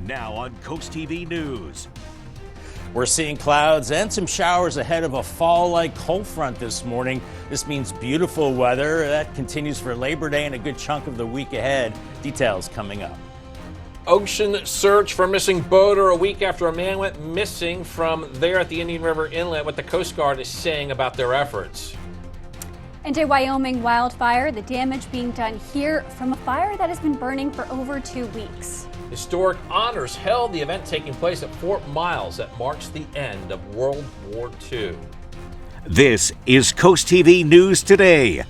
Now on CoastTV News. We're seeing clouds and some showers ahead of a fall-like cold front this morning. This means beautiful weather. That continues for Labor Day and a good chunk of the week ahead. Details coming up. Ocean search for missing boater a week after a man went missing from there at the Indian River Inlet. What the Coast Guard is saying about their efforts. And a Wyoming wildfire, the damage being done here from a fire that has been burning for over 2 weeks. Historic honors held, the event taking place at Fort Miles that marks the end of World War II. This is CoastTV News Today.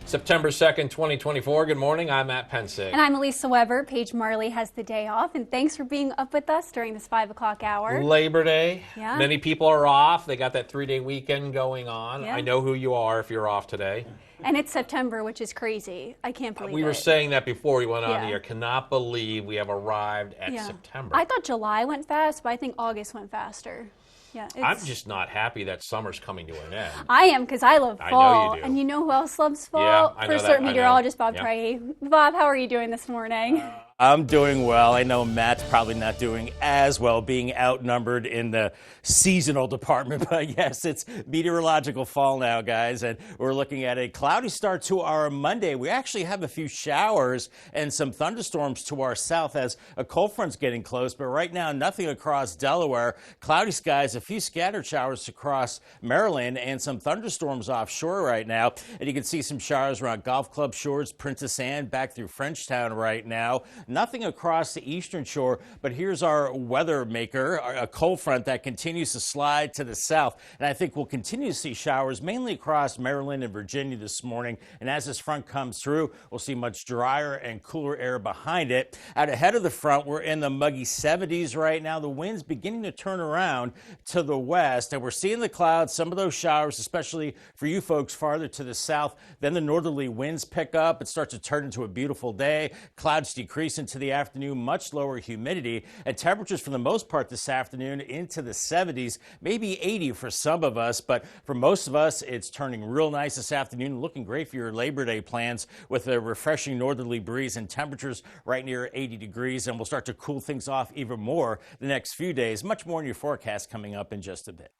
September 2nd, 2024. Good morning. I'm Matt Pensick. And I'm Elisa Weber. Paige Marley has the day off. And thanks for being up with us during this 5 o'clock hour. Labor Day. Yeah. Many people are off. They got that 3-day weekend going on. Yeah. I know who you are if you're off today. And it's September, which is crazy. I can't believe it. We were saying that before we went on Yeah. the air. Cannot believe we have arrived at September. I thought July went fast, but I think August went faster. Yeah, I'm just not happy that summer's coming to an end. I am, because I love fall. I know you do. And you know who else loves fall? Yeah, I know First that. Alert I meteorologist know. Bob Yeah. Trahey. Bob, how are you doing this morning? I'm doing well. I know Matt's probably not doing as well, being outnumbered in the seasonal department. But yes, it's meteorological fall now, guys. And we're looking at a cloudy start to our Monday. We actually have a few showers and some thunderstorms to our south as a cold front's getting close. But right now, nothing across Delaware. Cloudy skies, a few scattered showers across Maryland, and some thunderstorms offshore right now. And you can see some showers around Golf Club Shores, Princess Anne, back through Frenchtown right now. Nothing across the eastern shore, but here's our weather maker, a cold front that continues to slide to the south. And I think we'll continue to see showers mainly across Maryland and Virginia this morning. And as this front comes through, we'll see much drier and cooler air behind it. Out ahead of the front, we're in the muggy 70s right now. The wind's beginning to turn around to the west, and we're seeing the clouds, some of those showers, especially for you folks farther to the south. Then the northerly winds pick up. It starts to turn into a beautiful day. Clouds decrease into the afternoon, much lower humidity, and temperatures for the most part this afternoon into the 70s, maybe 80 for some of us, but for most of us, it's turning real nice this afternoon, looking great for your Labor Day plans with a refreshing northerly breeze and temperatures right near 80 degrees, and we'll start to cool things off even more the next few days. Much more in your forecast coming up in just a bit.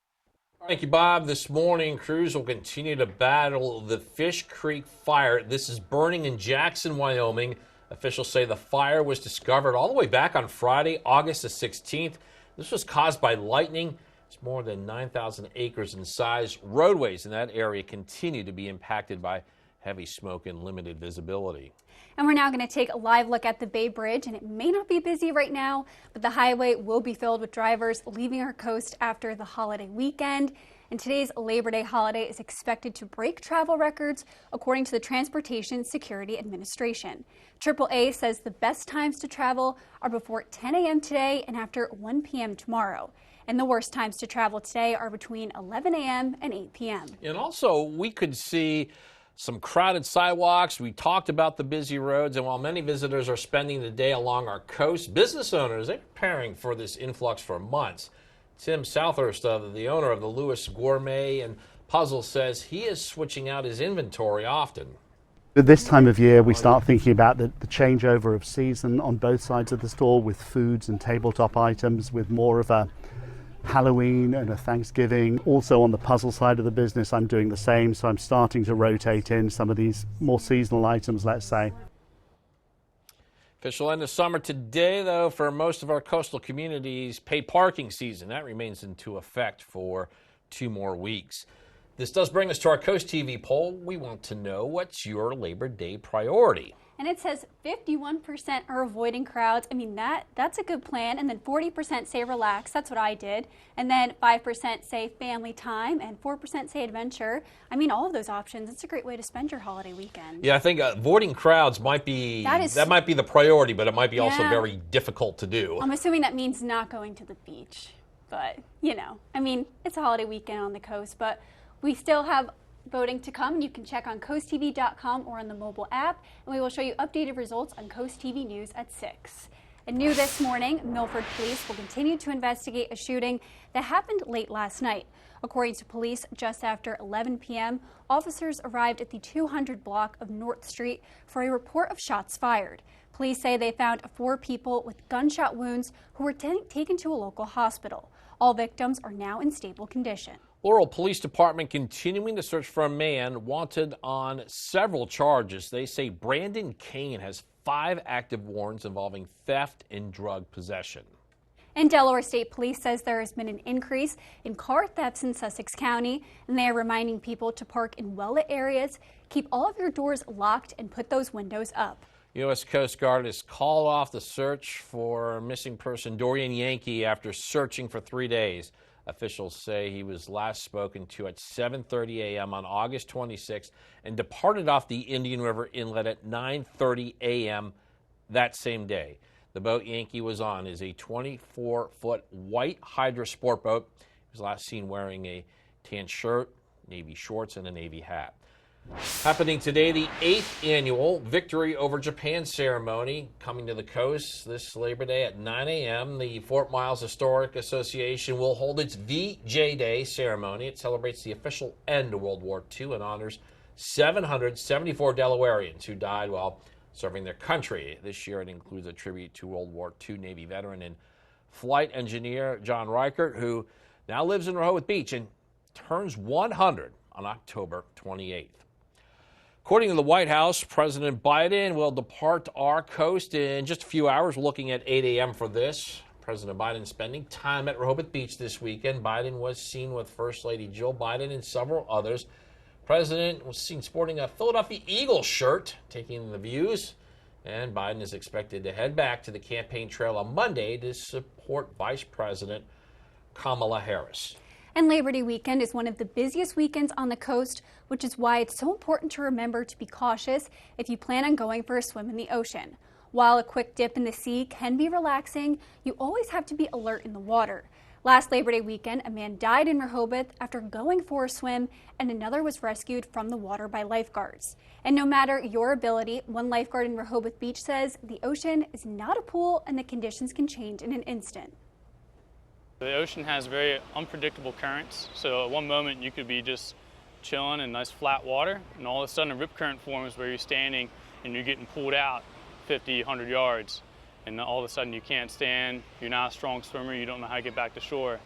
Thank you, Bob. This morning, crews will continue to battle the Fish Creek fire. This is burning in Jackson, Wyoming. Officials say the fire was discovered all the way back on Friday, August the 16th. This was caused by lightning. It's more than 9,000 acres in size. Roadways in that area continue to be impacted by heavy smoke and limited visibility. And we're now going to take a live look at the Bay Bridge, and it may not be busy right now, but the highway will be filled with drivers leaving our coast after the holiday weekend. And today's Labor Day holiday is expected to break travel records, according to the Transportation Security Administration. AAA says the best times to travel are before 10 a.m. today and after 1 p.m. tomorrow. And the worst times to travel today are between 11 a.m. and 8 p.m. And also, we could see some crowded sidewalks. We talked about the busy roads, and while many visitors are spending the day along our coast, business owners are preparing for this influx for months. Tim Southhurst, the owner of the Lewis Gourmet and Puzzle, says he is switching out his inventory often. At this time of year, we start thinking about the changeover of season on both sides of the store, with foods and tabletop items, with more of a Halloween and a Thanksgiving. Also on the puzzle side of the business, I'm doing the same, so I'm starting to rotate in some of these more seasonal items, let's say. Official end of summer today, though, for most of our coastal communities. Paid parking season, that remains into effect for 2 more weeks. This does bring us to our Coast TV poll. We want to know, what's your Labor Day priority? And it says 51% are avoiding crowds. I mean, that's a good plan. And then 40% say relax. That's what I did. And then 5% say family time and 4% say adventure. I mean, all of those options. It's a great way to spend your holiday weekend. Yeah, I think avoiding crowds might be that might be the priority, but it might be also very difficult to do. I'm assuming that means not going to the beach. But, you know, I mean, it's a holiday weekend on the coast, but we still have voting to come, and you can check on coasttv.com or on the mobile app, and we will show you updated results on Coast TV News at 6. And new this morning, Milford police will continue to investigate a shooting that happened late last night. According to police, just after 11 p.m., officers arrived at the 200 block of North Street for a report of shots fired. Police say they found 4 people with gunshot wounds who were taken to a local hospital. All victims are now in stable condition. Laurel Police Department continuing to search for a man wanted on several charges. They say Brandon Kane has 5 active warrants involving theft and drug possession. And Delaware State Police says there has been an increase in car thefts in Sussex County, and they are reminding people to park in well-lit areas, keep all of your doors locked, and put those windows up. U.S. Coast Guard has called off the search for missing person Dorian Yankee after searching for 3 days. Officials say he was last spoken to at 7:30 a.m. on August 26th and departed off the Indian River Inlet at 9:30 a.m. that same day. The boat Yankee was on is a 24-foot white Hydra sport boat. He was last seen wearing a tan shirt, navy shorts, and a navy hat. Happening today, the 8th annual Victory Over Japan ceremony coming to the coast this Labor Day at 9 a.m. The Fort Myers Historic Association will hold its VJ Day ceremony. It celebrates the official end of World War II and honors 774 Delawareans who died while serving their country. This year it includes a tribute to World War II Navy veteran and flight engineer John Reichert, who now lives in Rehoboth Beach and turns 100 on October 28th. According to the White House, President Biden will depart our coast in just a few hours. We're looking at 8 a.m. for this. President Biden spending time at Rehoboth Beach this weekend. Biden was seen with First Lady Jill Biden and several others. President was seen sporting a Philadelphia Eagles shirt, taking the views. And Biden is expected to head back to the campaign trail on Monday to support Vice President Kamala Harris. And Labor Day weekend is one of the busiest weekends on the coast, which is why it's so important to remember to be cautious if you plan on going for a swim in the ocean. While a quick dip in the sea can be relaxing, you always have to be alert in the water. Last Labor Day weekend, a man died in Rehoboth after going for a swim, and another was rescued from the water by lifeguards. And no matter your ability, one lifeguard in Rehoboth Beach says the ocean is not a pool and the conditions can change in an instant. The ocean has very unpredictable currents, so at one moment you could be just chilling in nice flat water, and all of a sudden a rip current forms where you're standing and you're getting pulled out 50, 100 yards, and all of a sudden you can't stand, you're not a strong swimmer, you don't know how to get back to shore.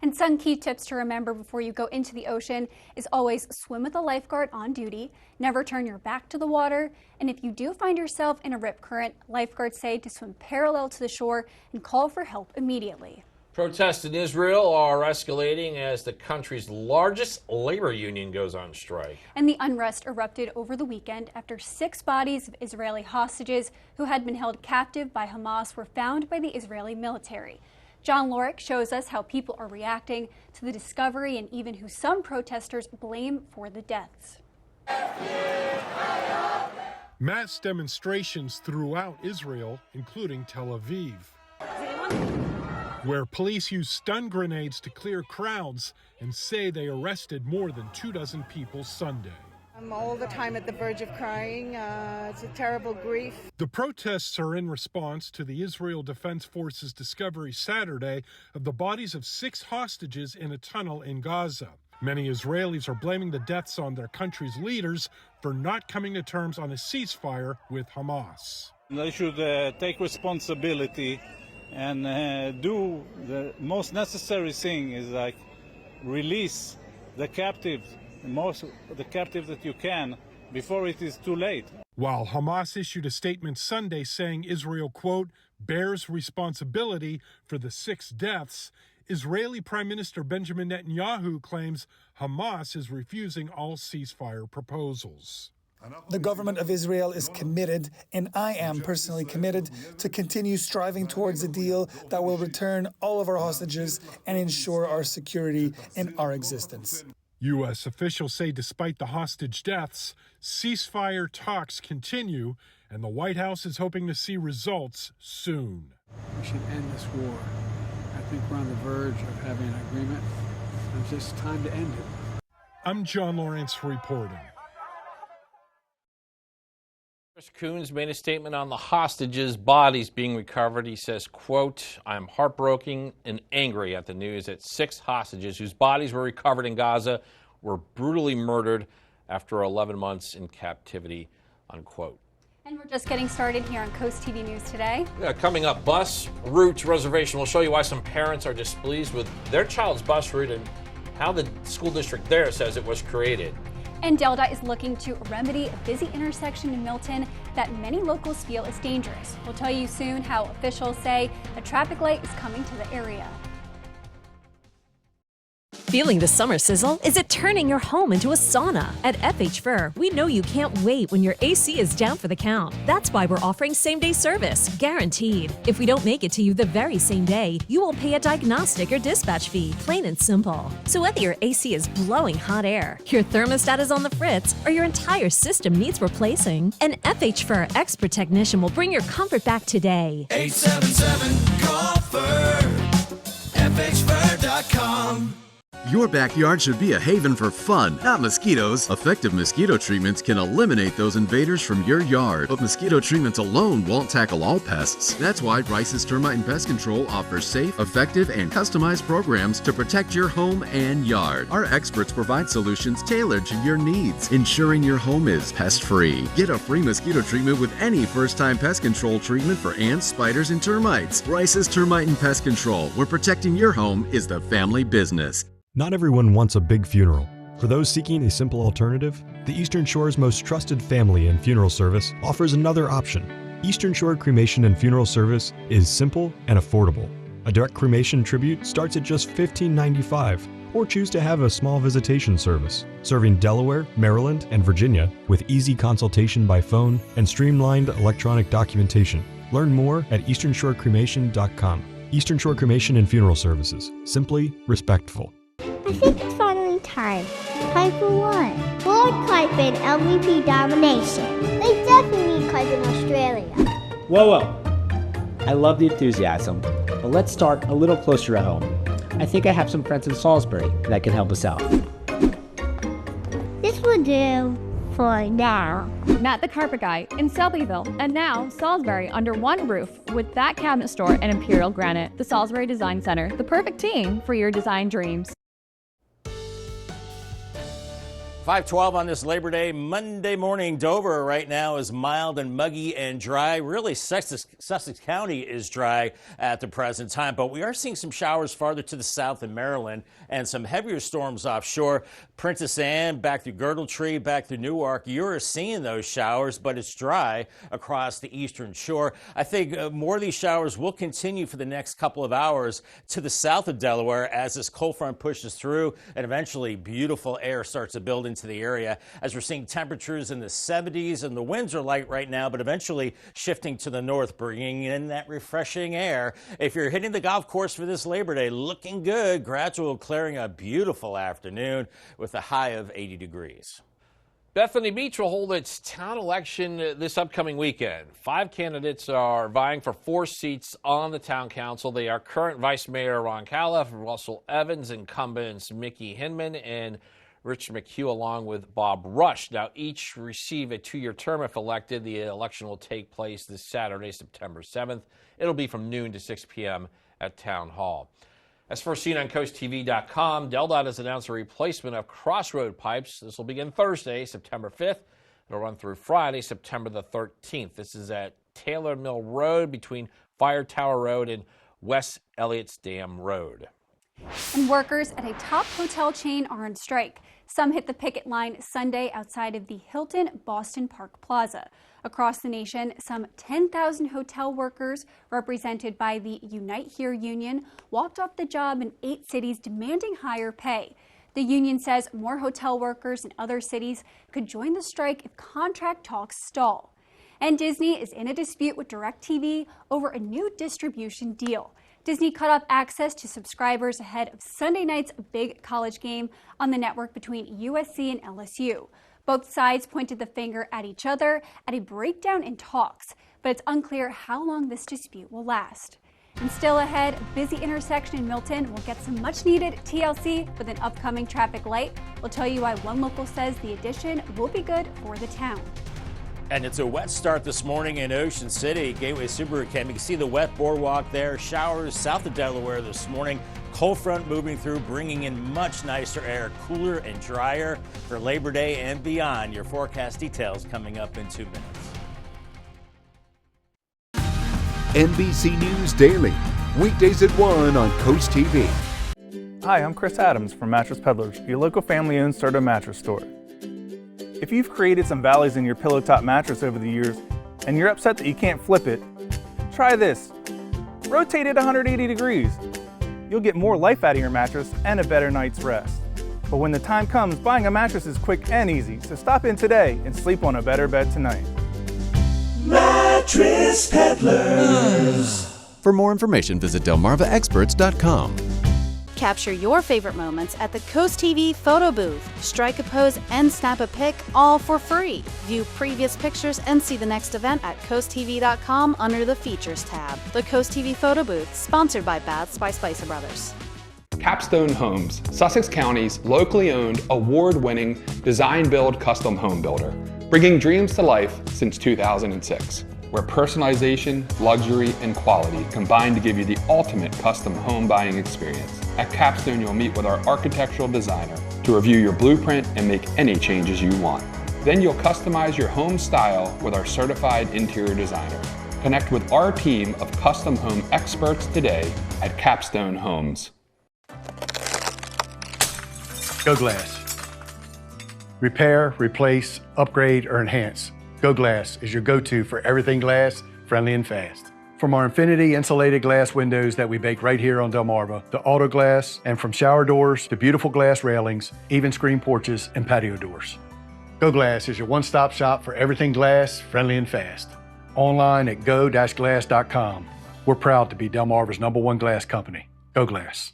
And some key tips to remember before you go into the ocean is always swim with a lifeguard on duty, never turn your back to the water, and if you do find yourself in a rip current, lifeguards say to swim parallel to the shore and call for help immediately. Protests in Israel are escalating as the country's largest labor union goes on strike. And the unrest erupted over the weekend after 6 bodies of Israeli hostages who had been held captive by Hamas were found by the Israeli military. John Lorick shows us how people are reacting to the discovery and even who some protesters blame for the deaths. Mass demonstrations throughout Israel, including Tel Aviv, where police use stun grenades to clear crowds and say they arrested more than 24 people Sunday. I'm all the time at the verge of crying. It's a terrible grief. The protests are in response to the Israel Defense Forces discovery Saturday of the bodies of 6 hostages in a tunnel in Gaza. Many Israelis are blaming the deaths on their country's leaders for not coming to terms on a ceasefire with Hamas. They should take responsibility and do the most necessary thing is like release the captives. The captive that you can before it is too late. While Hamas issued a statement Sunday saying Israel, quote, bears responsibility for the 6 deaths, Israeli Prime Minister Benjamin Netanyahu claims Hamas is refusing all ceasefire proposals. The government of Israel is committed, and I am personally committed, to continue striving towards a deal that will return all of our hostages and ensure our security and our existence. U.S. officials say despite the hostage deaths, ceasefire talks continue, and the White House is hoping to see results soon. We should end this war. I think we're on the verge of having an agreement. It's just time to end it. I'm John Lawrence reporting. Chris Coons made a statement on the hostages' bodies being recovered. He says, quote, I'm heartbroken and angry at the news that 6 hostages whose bodies were recovered in Gaza were brutally murdered after 11 months in captivity, unquote. And we're just getting started here on Coast TV News today. Yeah, coming up, bus route reservation. We'll show you why some parents are displeased with their child's bus route and how the school district there says it was created. And Delta is looking to remedy a busy intersection in Milton that many locals feel is dangerous. We'll tell you soon how officials say a traffic light is coming to the area. Feeling the summer sizzle? Is it turning your home into a sauna? At FH Fur, we know you can't wait when your AC is down for the count. That's why we're offering same-day service, guaranteed. If we don't make it to you the very same day, you will pay a diagnostic or dispatch fee, plain and simple. So whether your AC is blowing hot air, your thermostat is on the fritz, or your entire system needs replacing, an FH Fur expert technician will bring your comfort back today. 877-CALL-FUR, FHFur.com. Your backyard should be a haven for fun, not mosquitoes. Effective mosquito treatments can eliminate those invaders from your yard, but mosquito treatments alone won't tackle all pests. That's why Rice's Termite and Pest Control offers safe, effective, and customized programs to protect your home and yard. Our experts provide solutions tailored to your needs, ensuring your home is pest-free. Get a free mosquito treatment with any first-time pest control treatment for ants, spiders, and termites. Rice's Termite and Pest Control, where protecting your home is the family business. Not everyone wants a big funeral. For those seeking a simple alternative, the Eastern Shore's most trusted family and funeral service offers another option. Eastern Shore Cremation and Funeral Service is simple and affordable. A direct cremation tribute starts at just $15.95, or choose to have a small visitation service, serving Delaware, Maryland, and Virginia with easy consultation by phone and streamlined electronic documentation. Learn more at easternshorecremation.com. Eastern Shore Cremation and Funeral Services. Simply respectful. I think it's finally time. Time for what? Lord Kuiper MVP domination. They definitely need Kuiper in Australia. Whoa. I love the enthusiasm, but let's start a little closer at home. I think I have some friends in Salisbury that can help us out. This will do for now. Matt the Carpet Guy in Selbyville, and now Salisbury under one roof with that cabinet store and Imperial Granite. The Salisbury Design Center, the perfect team for your design dreams. 5:12 on this Labor Day Monday morning. Dover right now is mild and muggy and dry. Really, Sussex County is dry at the present time, but we are seeing some showers farther to the south in Maryland and some heavier storms offshore. Princess Anne, back through Girdle Tree, back through Newark. You're seeing those showers, but it's dry across the eastern shore. I think more of these showers will continue for the next couple of hours to the south of Delaware as this cold front pushes through and eventually beautiful air starts to build into the area, as we're seeing temperatures in the 70s and the winds are light right now, but eventually shifting to the north, bringing in that refreshing air. If you're hitting the golf course for this Labor Day, looking good. Gradual clearing, a beautiful afternoon with a high of 80 degrees. Bethany Beach will hold its town election this upcoming weekend. 5 candidates are vying for 4 seats on the town council. They are current Vice Mayor Ron Califf, Russell Evans, incumbents Mickey Hinman, and Rich McHugh, along with Bob Rush. Now, each receive a 2-year term if elected. The election will take place this Saturday, September 7th. It'll be from noon to 6 p.m. at Town Hall. As first seen on CoastTV.com, DelDOT has announced a replacement of crossroad pipes. This will begin Thursday, September 5th. It'll run through Friday, September the 13th. This is at Taylor Mill Road between Fire Tower Road and West Elliott's Dam Road. And workers at a top hotel chain are on strike. Some hit the picket line Sunday outside of the Hilton Boston Park Plaza. Across the nation, some 10,000 hotel workers, represented by the Unite Here union, walked off the job in 8 cities demanding higher pay. The union says more hotel workers in other cities could join the strike if contract talks stall. And Disney is in a dispute with DirecTV over a new distribution deal. Disney cut off access to subscribers ahead of Sunday night's big college game on the network between USC and LSU. Both sides pointed the finger at each other at a breakdown in talks, but it's unclear how long this dispute will last. And still ahead, a busy intersection in Milton will get some much-needed TLC with an upcoming traffic light. We'll tell you why one local says the addition will be good for the town. And it's a wet start this morning in Ocean City. Gateway Subaru Camp. You can see the wet boardwalk there. Showers south of Delaware this morning. Cold front moving through, bringing in much nicer air, cooler and drier for Labor Day and beyond. Your forecast details coming up in 2 minutes. NBC News Daily, weekdays at 1 on Coast TV. Hi, I'm Chris Adams from Mattress Peddlers, your local family-owned Serta mattress store. If you've created some valleys in your pillow top mattress over the years and you're upset that you can't flip it, try this. Rotate it 180 degrees. You'll get more life out of your mattress and a better night's rest. But when the time comes, buying a mattress is quick and easy, so stop in today and sleep on a better bed tonight. Mattress Peddlers. For more information, visit delmarvaexperts.com. Capture your favorite moments at the CoastTV photo booth. Strike a pose and snap a pic, all for free. View previous pictures and see the next event at coasttv.com under the Features tab. The CoastTV photo booth, sponsored by Baths by Spicer Brothers. Capstone Homes, Sussex County's locally owned, award-winning design-build custom home builder, bringing dreams to life since 2006. Where personalization, luxury, and quality combine to give you the ultimate custom home buying experience. At Capstone, you'll meet with our architectural designer to review your blueprint and make any changes you want. Then you'll customize your home style with our certified interior designer. Connect with our team of custom home experts today at Capstone Homes. Go Glass. Repair, replace, upgrade, or enhance. Go Glass is your go-to for everything glass, friendly and fast. From our Infinity insulated glass windows that we bake right here on Delmarva, to auto glass, and from shower doors to beautiful glass railings, even screen porches and patio doors. Go Glass is your one-stop shop for everything glass, friendly and fast. Online at go-glass.com. We're proud to be Delmarva's #1 glass company. Go Glass.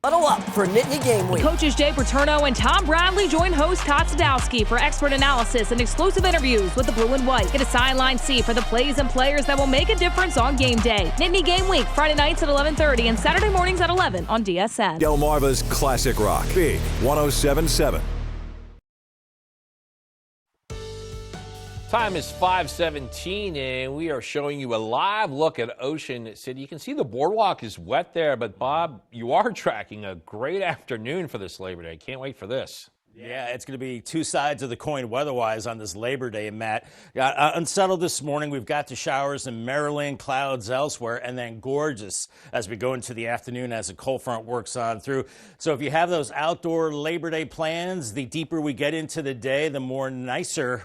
Huddle up for Nittany Game Week. Coaches Jay Paterno and Tom Bradley join host Todd Sadowski for expert analysis and exclusive interviews with the Blue and White. Get a sideline seat for the plays and players that will make a difference on game day. Nittany Game Week, Friday nights at 11:30 and Saturday mornings at 11 on DSN. Delmarva's Classic Rock, Big 107.7. Time is 5:17, and we are showing you a live look at Ocean City. You can see the boardwalk is wet there, but Bob, you are tracking a great afternoon for this Labor Day. Can't wait for this. Yeah, it's going to be two sides of the coin weather-wise on this Labor Day, Matt. Unsettled this morning. We've got the showers in Maryland, clouds elsewhere, and then gorgeous as we go into the afternoon as the cold front works on through. So if you have those outdoor Labor Day plans, the deeper we get into the day, the nicer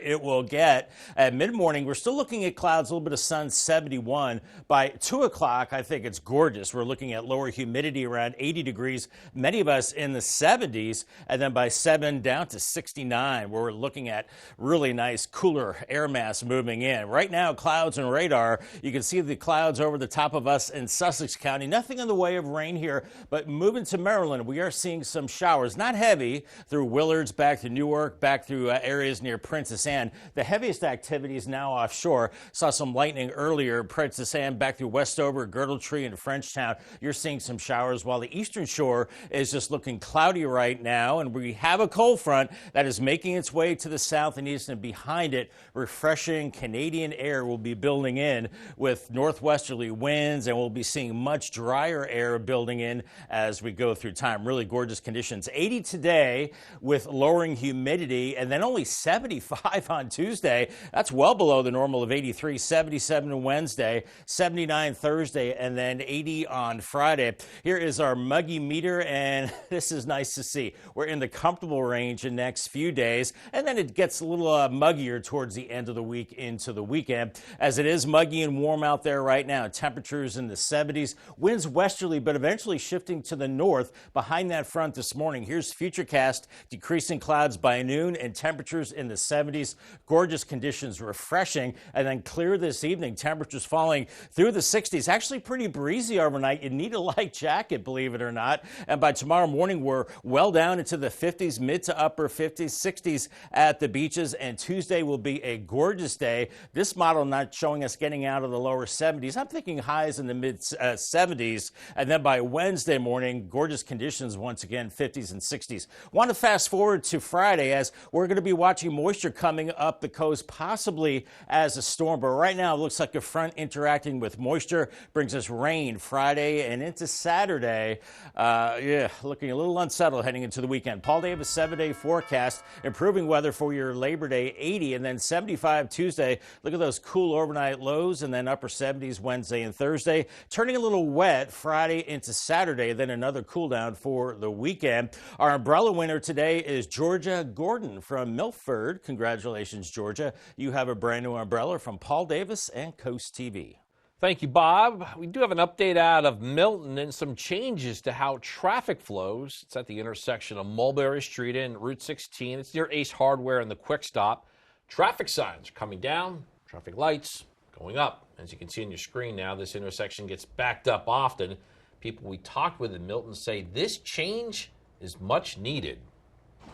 it will get. At mid-morning, we're still looking at clouds, a little bit of sun, 71. By 2 o'clock, I think it's gorgeous. We're looking at lower humidity around 80 degrees, many of us in the 70s, and then by 7 down to 69, where we're looking at really nice cooler air mass moving in. Right now, clouds and radar, you can see the clouds over the top of us in Sussex County. Nothing in the way of rain here, but moving to Maryland, we are seeing some showers, not heavy, through Willards, back to Newark, back through areas near Princess Anne. The heaviest activity is now offshore. Saw some lightning earlier, Princess Anne, back through Westover, Girdletree, and Frenchtown. You're seeing some showers, while the eastern shore is just looking cloudy right now, and we have a cold front that is making its way to the south and east, and behind it, refreshing Canadian air will be building in with northwesterly winds, and we'll be seeing much drier air building in as we go through time. Really gorgeous conditions. 80 today with lowering humidity, and then only 75 on Tuesday. That's well below the normal of 83, 77 on Wednesday, 79 Thursday, and then 80 on Friday. Here is our muggy meter, and this is nice to see. We're in the comfortable range the next few days, and then it gets a little muggier towards the end of the week into the weekend. As it is muggy and warm out there right now, temperatures in the 70s, winds westerly, but eventually shifting to the north behind that front this morning. Here's Futurecast, decreasing clouds by noon and temperatures in the 70s. Gorgeous conditions, refreshing, and then clear this evening. Temperatures falling through the 60s. Actually pretty breezy overnight. You need a light jacket, believe it or not. And by tomorrow morning, we're well down into the 50s, mid to upper 50s, 60s at the beaches, and Tuesday will be a gorgeous day. This model not showing us getting out of the lower 70s. I'm thinking highs in the mid 70s, and then by Wednesday morning, gorgeous conditions once again, 50s and 60s. Want to fast forward to Friday, as we're going to be watching moisture coming up the coast, possibly as a storm, but right now it looks like a front interacting with moisture brings us rain Friday and into Saturday. Looking a little unsettled heading into the weekend. Paul Davis 7-day forecast, improving weather for your Labor Day, 80 and then 75 Tuesday. Look at those cool overnight lows and then upper 70s Wednesday and Thursday. Turning a little wet Friday into Saturday, then another cool down for the weekend. Our umbrella winner today is Georgia Gordon from Milford. Congratulations, Georgia. You have a brand new umbrella from Paul Davis and Coast TV. Thank you, Bob. We do have an update out of Milton and some changes to how traffic flows. It's at the intersection of Mulberry Street and Route 16. It's near Ace Hardware and the Quick Stop. Traffic signs are coming down, traffic lights going up. As you can see on your screen now, this intersection gets backed up often. People we talked with in Milton say this change is much needed.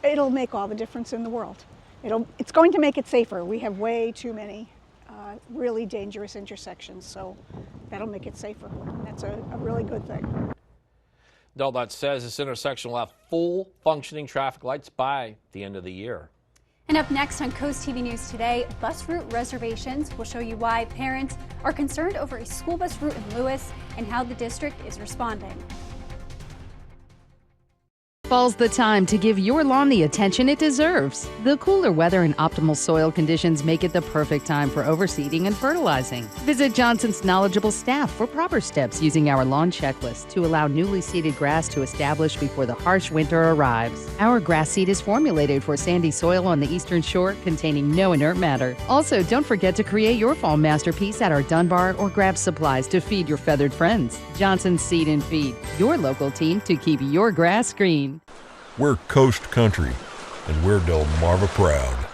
It'll make all the difference in the world. It's going to make it safer. We have way too many really dangerous intersections, so that'll make it safer. That's a really good thing. DOT says this intersection will have full functioning traffic lights by the end of the year. And up next on Coast TV News today, bus route reservations. We'll show you why parents are concerned over a school bus route in Lewis and how the district is responding. Fall's the time to give your lawn the attention it deserves. The cooler weather and optimal soil conditions make it the perfect time for overseeding and fertilizing. Visit Johnson's knowledgeable staff for proper steps using our lawn checklist to allow newly seeded grass to establish before the harsh winter arrives. Our grass seed is formulated for sandy soil on the eastern shore containing no inert matter. Also, don't forget to create your fall masterpiece at our Dunbar or grab supplies to feed your feathered friends. Johnson's Seed and Feed, your local team to keep your grass green. We're Coast Country, and we're Delmarva proud.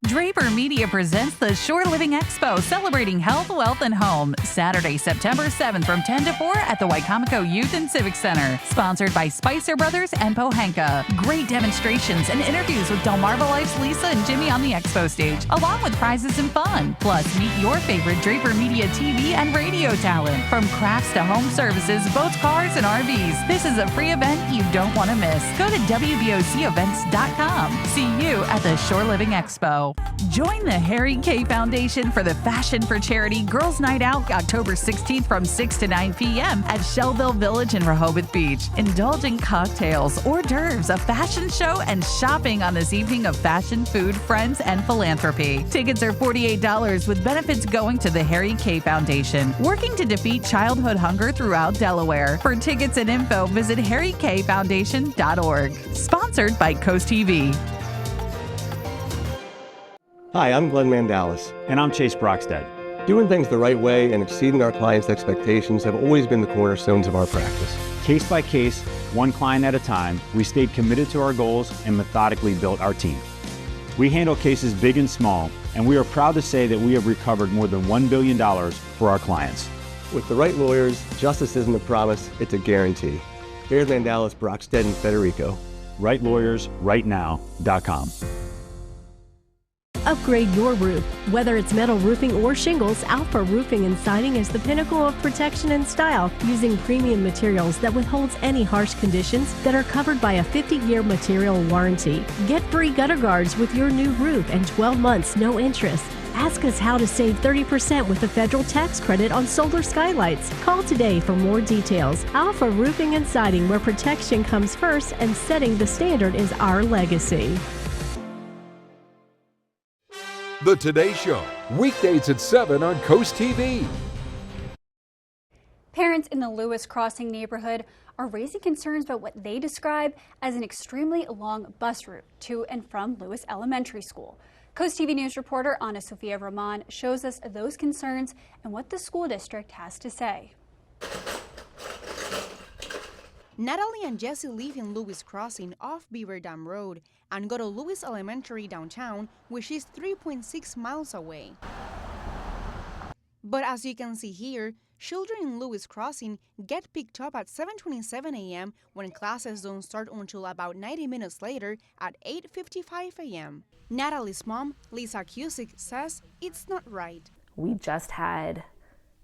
Draper Media presents the Shore Living Expo, celebrating health, wealth, and home. Saturday, September 7th from 10 to 4 at the Wicomico Youth and Civic Center. Sponsored by Spicer Brothers and Pohanka. Great demonstrations and interviews with Delmarva Life's Lisa and Jimmy on the expo stage, along with prizes and fun. Plus, meet your favorite Draper Media TV and radio talent. From crafts to home services, boats, cars, and RVs. This is a free event you don't want to miss. Go to WBOCevents.com. See you at the Shore Living Expo. Join the Harry K Foundation for the Fashion for Charity Girls Night Out October 16th from 6 to 9 p.m. at Shellville Village in Rehoboth Beach. Indulge in cocktails, hors d'oeuvres, a fashion show, and shopping on this evening of fashion, food, friends, and philanthropy. Tickets are $48 with benefits going to the Harry K Foundation, working to defeat childhood hunger throughout Delaware. For tickets and info, visit harrykfoundation.org. Sponsored by Coast TV. Hi, I'm Glenn Mandalis. And I'm Chase Brockstead. Doing things the right way and exceeding our clients' expectations have always been the cornerstones of our practice. Case by case, one client at a time, we stayed committed to our goals and methodically built our team. We handle cases big and small, and we are proud to say that we have recovered more than $1 billion for our clients. With the right lawyers, justice isn't a promise, it's a guarantee. Here's Mandalis, Brockstead, and Federico. RightLawyersRightNow.com. Upgrade your roof. Whether it's metal roofing or shingles, Alpha Roofing and Siding is the pinnacle of protection and style, using premium materials that withholds any harsh conditions that are covered by a 50-year material warranty. Get free gutter guards with your new roof and 12 months no interest. Ask us how to save 30% with a federal tax credit on solar skylights. Call today for more details. Alpha Roofing and Siding, where protection comes first and setting the standard is our legacy. The Today Show, weekdays at 7 on Coast TV. Parents in the Lewis Crossing neighborhood are raising concerns about what they describe as an extremely long bus route to and from Lewis Elementary School. Coast TV News reporter Ana Sofia Roman shows us those concerns and what the school district has to say. Natalie and Jesse live in Lewis Crossing off Beaver Dam Road and go to Lewis Elementary downtown, which is 3.6 miles away. But as you can see here, children in Lewis Crossing get picked up at 7:27 a.m. when classes don't start until about 90 minutes later at 8:55 a.m. Natalie's mom, Lisa Cusick, says it's not right. We just had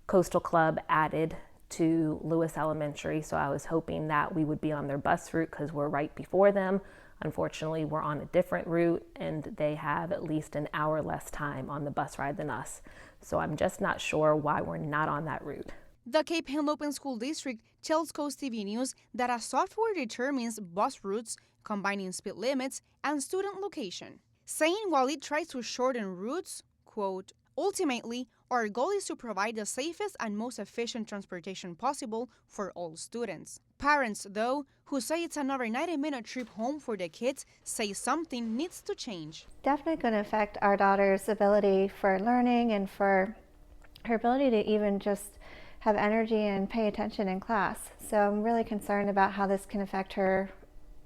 Coastal Club added to Lewis Elementary, so I was hoping that we would be on their bus route because we're right before them. Unfortunately, we're on a different route and they have at least an hour less time on the bus ride than us. So I'm just not sure why we're not on that route. The Cape Henlopen School District tells CoastTV News that a software determines bus routes, combining speed limits and student location, saying while it tries to shorten routes, quote, ultimately, our goal is to provide the safest and most efficient transportation possible for all students. Parents, though, who say it's another 90-minute trip home for the kids, say something needs to change. Definitely going to affect our daughter's ability for learning and for her ability to even just have energy and pay attention in class. So I'm really concerned about how this can affect her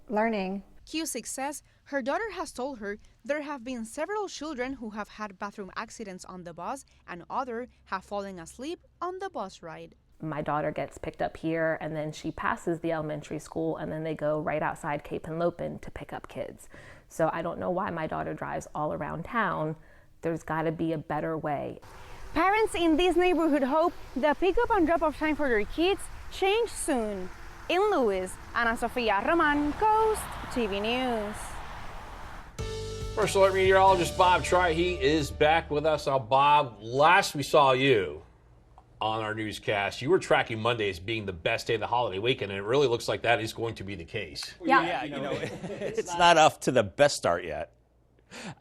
learning. Cusick says her daughter has told her there have been several children who have had bathroom accidents on the bus and others have fallen asleep on the bus ride. My daughter gets picked up here and then she passes the elementary school and then they go right outside Cape Henlopen to pick up kids. So I don't know why my daughter drives all around town. There's got to be a better way. Parents in this neighborhood hope the pickup and drop-off time for their kids change soon. In Lewis, Ana Sofia Roman, Coast TV News. First Alert meteorologist Bob Tri, he is back with us. Now, Bob, last we saw you on our newscast, you were tracking Monday as being the best day of the holiday weekend, and it really looks like that is going to be the case. Yeah, it's not off to the best start yet.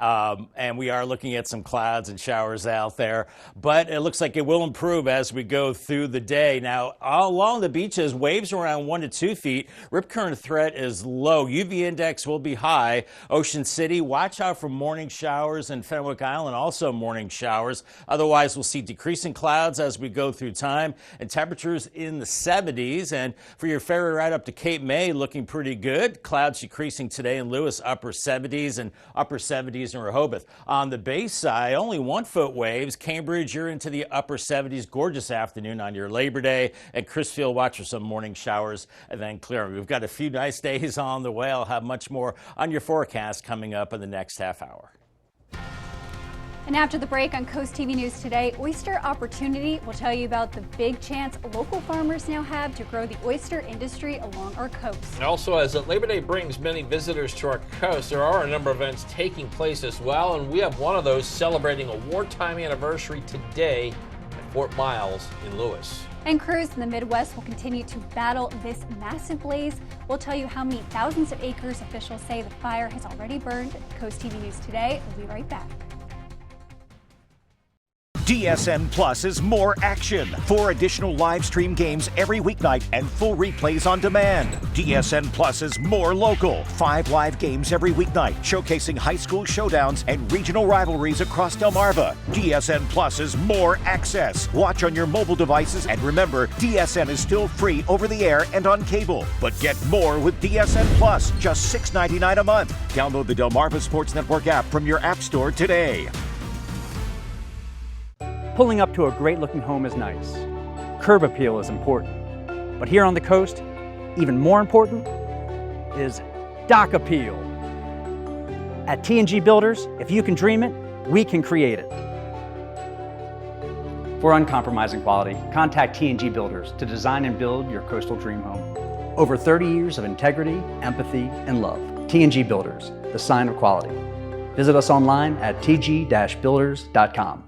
And we are looking at some clouds and showers out there, but it looks like it will improve as we go through the day. Now, all along the beaches, waves around 1 to 2 feet. Rip current threat is low. UV index will be high. Ocean City, watch out for morning showers, and Fenwick Island also morning showers. Otherwise, we'll see decreasing clouds as we go through time, and temperatures in the 70s. And for your ferry ride up to Cape May, looking pretty good. Clouds decreasing today in Lewis, upper 70s and upper 70s in Rehoboth. On the bay side, only 1 foot waves. Cambridge, you're into the upper 70s. Gorgeous afternoon on your Labor Day. And Crisfield, watch for some morning showers and then clearing. We've got a few nice days on the way. I'll have much more on your forecast coming up in the next half hour. And after the break on Coast TV News today, Oyster Opportunity will tell you about the big chance local farmers now have to grow the oyster industry along our coast. And also, as Labor Day brings many visitors to our coast, there are a number of events taking place as well, and we have one of those celebrating a wartime anniversary today at Fort Miles in Lewis. And crews in the Midwest will continue to battle this massive blaze. We'll tell you how many thousands of acres officials say the fire has already burned. Coast TV News today. We'll be right back. DSN Plus is more action. 4 additional live stream games every weeknight and full replays on demand. DSN Plus is more local. 5 live games every weeknight, showcasing high school showdowns and regional rivalries across Delmarva. DSN Plus is more access. Watch on your mobile devices, and remember, DSN is still free over the air and on cable. But get more with DSN Plus, just $6.99 a month. Download the Delmarva Sports Network app from your app store today. Pulling up to a great-looking home is nice. Curb appeal is important. But here on the coast, even more important is dock appeal. At T&G Builders, if you can dream it, we can create it. For uncompromising quality, contact T&G Builders to design and build your coastal dream home. Over 30 years of integrity, empathy, and love. T&G Builders, the sign of quality. Visit us online at tg-builders.com.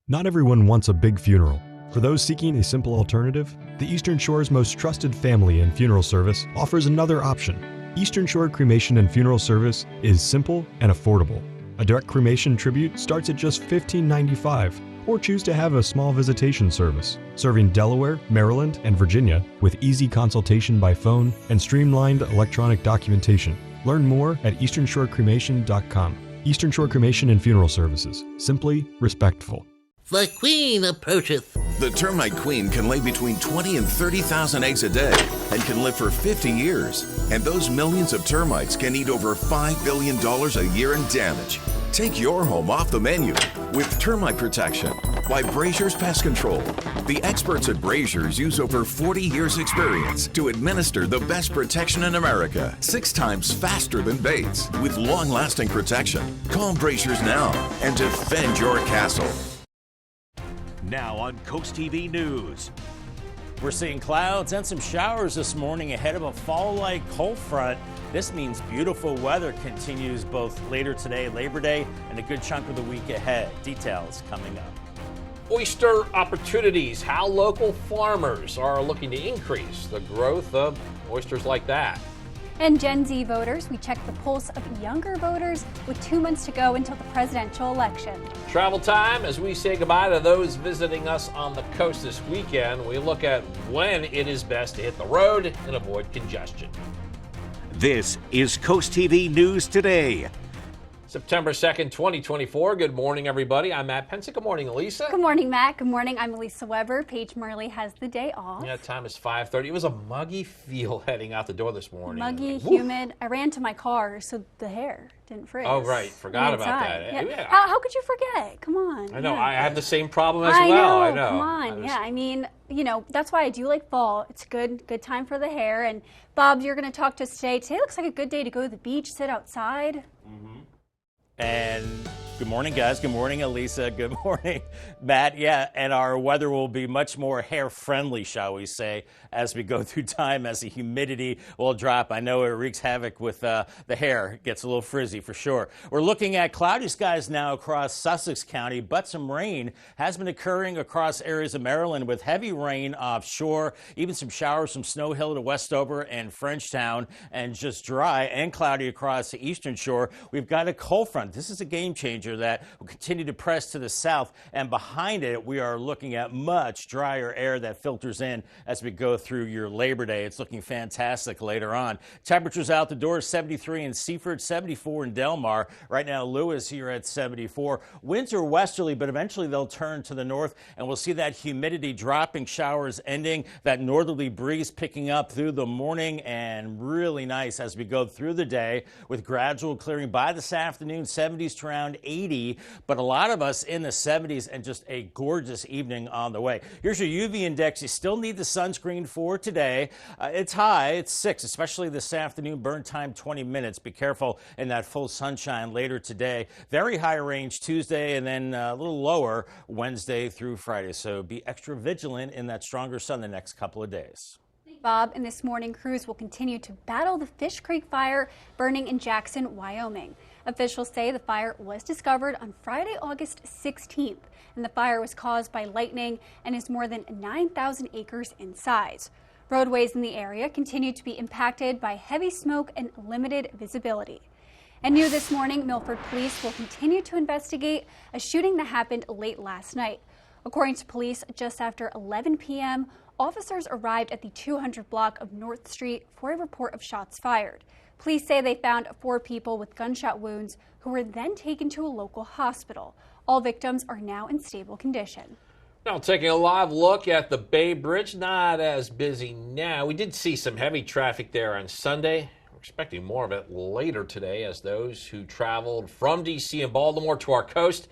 Not everyone wants a big funeral. For those seeking a simple alternative, the Eastern Shore's most trusted family and funeral service offers another option. Eastern Shore Cremation and Funeral Service is simple and affordable. A direct cremation tribute starts at just $15.95, or choose to have a small visitation service, serving Delaware, Maryland, and Virginia with easy consultation by phone and streamlined electronic documentation. Learn more at easternshorecremation.com. Eastern Shore Cremation and Funeral Services. Simply respectful. The queen approacheth. The termite queen can lay between 20 and 30,000 eggs a day and can live for 50 years. And those millions of termites can eat over $5 billion a year in damage. Take your home off the menu with termite protection by Brazier's Pest Control. The experts at Brazier's use over 40 years experience to administer the best protection in America, 6 times faster than Bates, with long-lasting protection. Call Brazier's now and defend your castle. Now on Coast TV News. We're seeing clouds and some showers this morning ahead of a fall-like cold front. This means beautiful weather continues both later today, Labor Day, and a good chunk of the week ahead. Details coming up. oyster opportunities, how local farmers are looking to increase the growth of oysters like that. And Gen Z voters, we check the pulse of younger voters with 2 months to go until the presidential election. Travel time as we say goodbye to those visiting us on the coast this weekend. We look at when it is best to hit the road and avoid congestion. This is Coast TV News Today. September 2nd, 2024. Good morning, everybody. I'm Matt Pensick. Good morning, Elisa. Good morning, Matt. Good morning. I'm Elisa Weber. Paige Marley has the day off. Yeah, time is 5:30. It was a muggy feel heading out the door this morning. Muggy, humid. I ran to my car so the hair didn't frizz. Oh, right. Forgot about that. Yeah. Yeah. How could you forget? Come on. I know. Yeah. I have the same problem as well. I know. Come on. Yeah. I mean, you know, that's why I do like fall. It's good time for the hair. And Bob, you're going to talk to us today. Today looks like a good day to go to the beach, sit outside. Mm-hmm. And good morning, guys. Good morning, Elisa. Good morning, Matt. Yeah, and our weather will be much more hair-friendly, shall we say, as we go through time, as the humidity will drop. I know it wreaks havoc with the hair. It gets a little frizzy for sure. We're looking at cloudy skies now across Sussex County, but some rain has been occurring across areas of Maryland with heavy rain offshore, even some showers from Snow Hill to Westover and Frenchtown, and just dry and cloudy across the eastern shore. We've got a cold front. This is a game changer that will continue to press to the south, and behind it we are looking at much drier air that filters in as we go through your Labor Day. It's looking fantastic later on. Temperatures out the door, 73 in Seaford, 74 in Delmar. Right now Lewis here at 74. Winds are westerly, but eventually they'll turn to the north, and we'll see that humidity dropping, showers ending, that northerly breeze picking up through the morning, and really nice as we go through the day with gradual clearing by this afternoon. 70s to around 80, but a lot of us in the 70s, and just a gorgeous evening on the way. Here's your UV index. You still need the sunscreen for today. It's high. It's 6, especially this afternoon. Burn time 20 minutes. Be careful in that full sunshine later today. Very high range Tuesday, and then a little lower Wednesday through Friday. So be extra vigilant in that stronger sun the next couple of days. Bob, and this morning crews will continue to battle the Fish Creek fire burning in Jackson, Wyoming. Officials say the fire was discovered on Friday, August 16th, and the fire was caused by lightning and is more than 9,000 acres in size. Roadways in the area continue to be impacted by heavy smoke and limited visibility. And new this morning, Milford police will continue to investigate a shooting that happened late last night. According to police, just after 11 p.m., officers arrived at the 200 block of North Street for a report of shots fired. Police say they found 4 people with gunshot wounds who were then taken to a local hospital. All victims are now in stable condition. Now taking a live look at the Bay Bridge, not as busy now. We did see some heavy traffic there on Sunday. We're expecting more of it later today as those who traveled from D.C. and Baltimore to our coast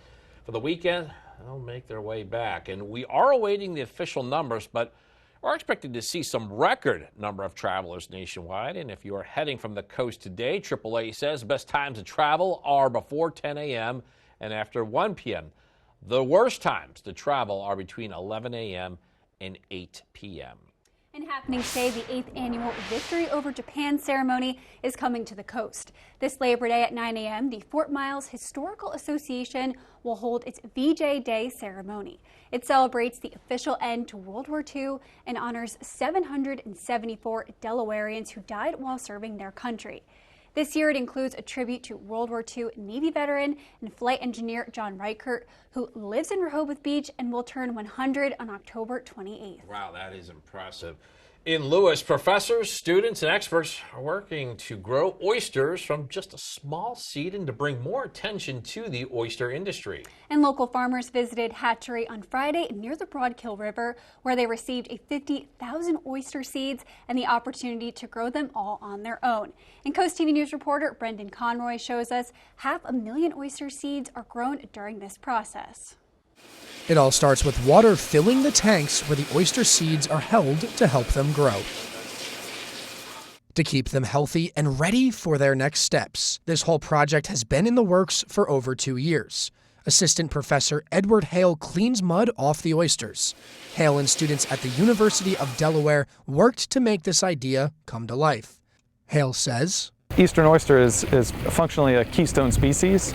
for the weekend, they'll make their way back. And we are awaiting the official numbers, but we're expecting to see some record number of travelers nationwide. And if you are heading from the coast today, AAA says the best times to travel are before 10 a.m. and after 1 p.m. The worst times to travel are between 11 a.m. and 8 p.m. And happening today, the 8th annual Victory Over Japan ceremony is coming to the coast. This Labor Day at 9 a.m., the Fort Miles Historical Association will hold its VJ Day ceremony. It celebrates the official end to World War II and honors 774 Delawareans who died while serving their country. This year, it includes a tribute to World War II Navy veteran and flight engineer John Reichert, who lives in Rehoboth Beach and will turn 100 on October 28th. Wow, that is impressive. In Lewis, professors, students, and experts are working to grow oysters from just a small seed and to bring more attention to the oyster industry. And local farmers visited hatchery on Friday near the Broadkill River, where they received a 50,000 oyster seeds and the opportunity to grow them all on their own. And Coast TV News reporter Brendan Conroy shows us 500,000 oyster seeds are grown during this process. It all starts with water filling the tanks where the oyster seeds are held to help them grow. To keep them healthy and ready for their next steps, this whole project has been in the works for over 2 years. Assistant Professor Edward Hale cleans mud off the oysters. Hale and students at the University of Delaware worked to make this idea come to life. Hale says, Eastern oyster is functionally a keystone species.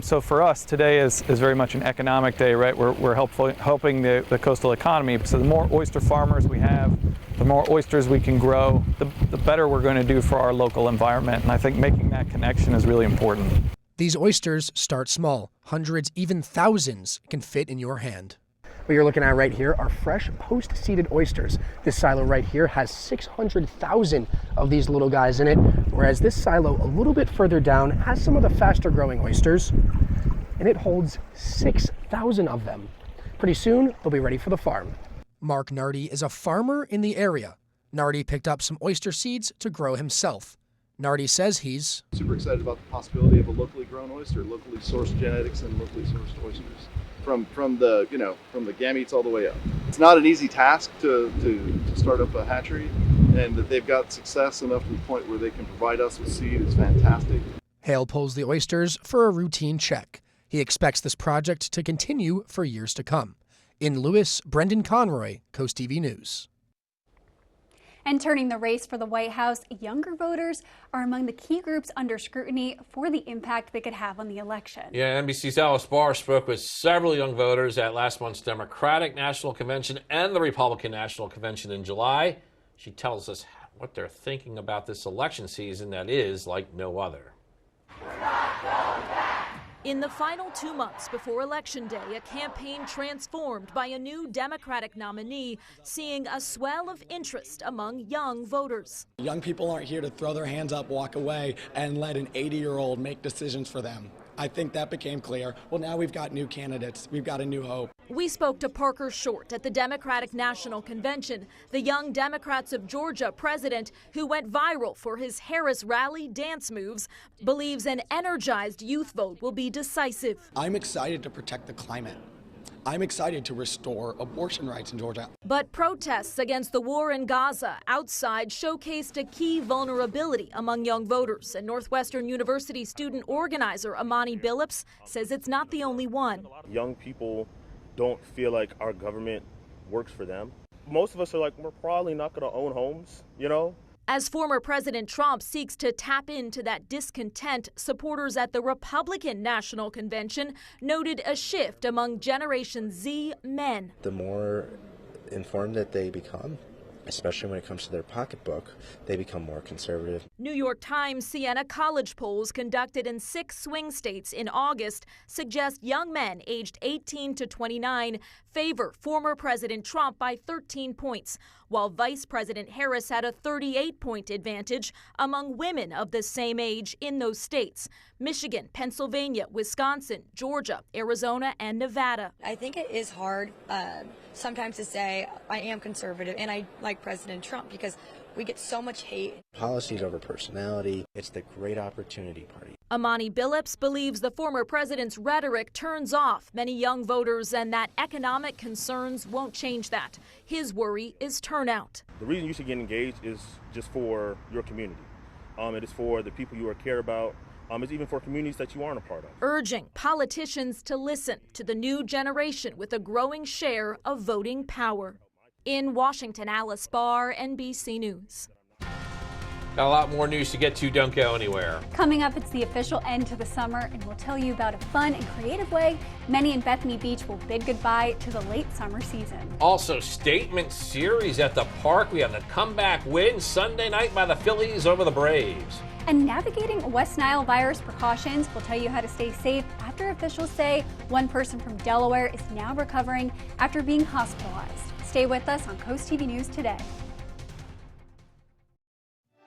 So for us, today is very much an economic day, right? We're helping the coastal economy. So the more oyster farmers we have, the more oysters we can grow, the better we're going to do for our local environment. And I think making that connection is really important. These oysters start small. Hundreds, even thousands can fit in your hand. What you're looking at right here are fresh post-seeded oysters. This silo right here has 600,000 of these little guys in it, whereas this silo a little bit further down has some of the faster growing oysters, and it holds 6,000 of them. Pretty soon, they'll be ready for the farm. Mark Nardi is a farmer in the area. Nardi picked up some oyster seeds to grow himself. Nardi says he's super excited about the possibility of a locally grown oyster, locally sourced genetics and locally sourced oysters. From the gametes all the way up. It's not an easy task to start up a hatchery, and that they've got success enough to the point where they can provide us with seed is fantastic. Hale pulls the oysters for a routine check. He expects this project to continue for years to come. In Lewis, Brendan Conroy, CoastTV News. Entering the race for the White House, younger voters are among the key groups under scrutiny for the impact they could have on the election. Yeah, NBC's Alice Barr spoke with several young voters at last month's Democratic National Convention and the Republican National Convention in July. She tells us what they're thinking about this election season that is like no other. In the final 2 months before Election Day, a campaign transformed by a new Democratic nominee, seeing a swell of interest among young voters. Young people aren't here to throw their hands up, walk away, and let an 80-year-old make decisions for them. I think that became clear. Well, now we've got new candidates. We've got a new hope. We spoke to Parker Short at the Democratic National Convention, the Young Democrats of Georgia president who went viral for his Harris rally dance moves, believes an energized youth vote will be decisive. I'm excited to protect the climate. I'm excited to restore abortion rights in Georgia. But protests against the war in Gaza outside showcased a key vulnerability among young voters. And Northwestern University student organizer Amani Billups says it's not the only one. Young people don't feel like our government works for them. Most of us are like, we're probably not going to own homes, you know? As former President Trump seeks to tap into that discontent, supporters at the Republican National Convention noted a shift among Generation Z men. The more informed that they become, especially when it comes to their pocketbook, they become more conservative. New York Times Siena College polls conducted in 6 swing states in August suggest young men aged 18 to 29 favor former President Trump by 13 points, while Vice President Harris had a 38-point advantage among women of the same age in those states: Michigan, Pennsylvania, Wisconsin, Georgia, Arizona, and Nevada. I think it is hard sometimes to say I am conservative and I like President Trump because we get so much hate. Policies over personality. It's the great opportunity party. Amani Billups believes the former president's rhetoric turns off many young voters and that economic concerns won't change that. His worry is turnout. The reason you should get engaged is just for your community. It is for the people you care about. It's even for communities that you aren't a part of. Urging politicians to listen to the new generation with a growing share of voting power. In Washington, Alice Barr, NBC News. Got a lot more news to get to. Don't go anywhere. Coming up, it's the official end to the summer, and we'll tell you about a fun and creative way many in Bethany Beach will bid goodbye to the late summer season. Also, Statement Series at the park. We have the comeback win Sunday night by the Phillies over the Braves. And navigating West Nile virus precautions, we'll tell you how to stay safe after officials say one person from Delaware is now recovering after being hospitalized. Stay with us on CoastTV News today.